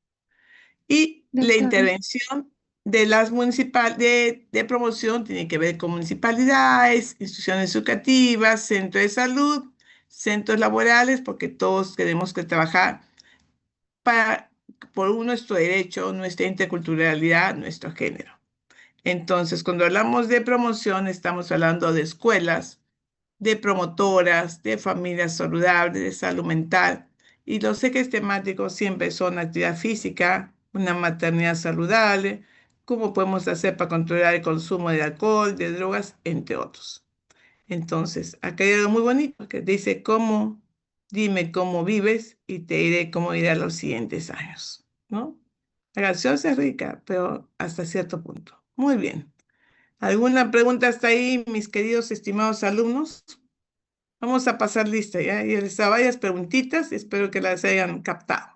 Y la Doctora, intervención de las de promoción tiene que ver con municipalidades, instituciones educativas, centros de salud, centros laborales, porque todos tenemos que trabajar para, por nuestro derecho, nuestra interculturalidad, nuestro género. Entonces, cuando hablamos de promoción, estamos hablando de escuelas, de promotoras, de familias saludables, de salud mental. Y los ejes temáticos siempre son actividad física, una maternidad saludable, cómo podemos hacer para controlar el consumo de alcohol, de drogas, entre otros. Entonces, acá hay algo muy bonito que dice dime cómo vives y te diré cómo irá los siguientes años, ¿no? La canción es rica, pero hasta cierto punto. Muy bien. ¿Alguna pregunta hasta ahí, mis queridos estimados alumnos? Vamos a pasar lista, ¿ya? Y les hago varias preguntitas, espero que las hayan captado.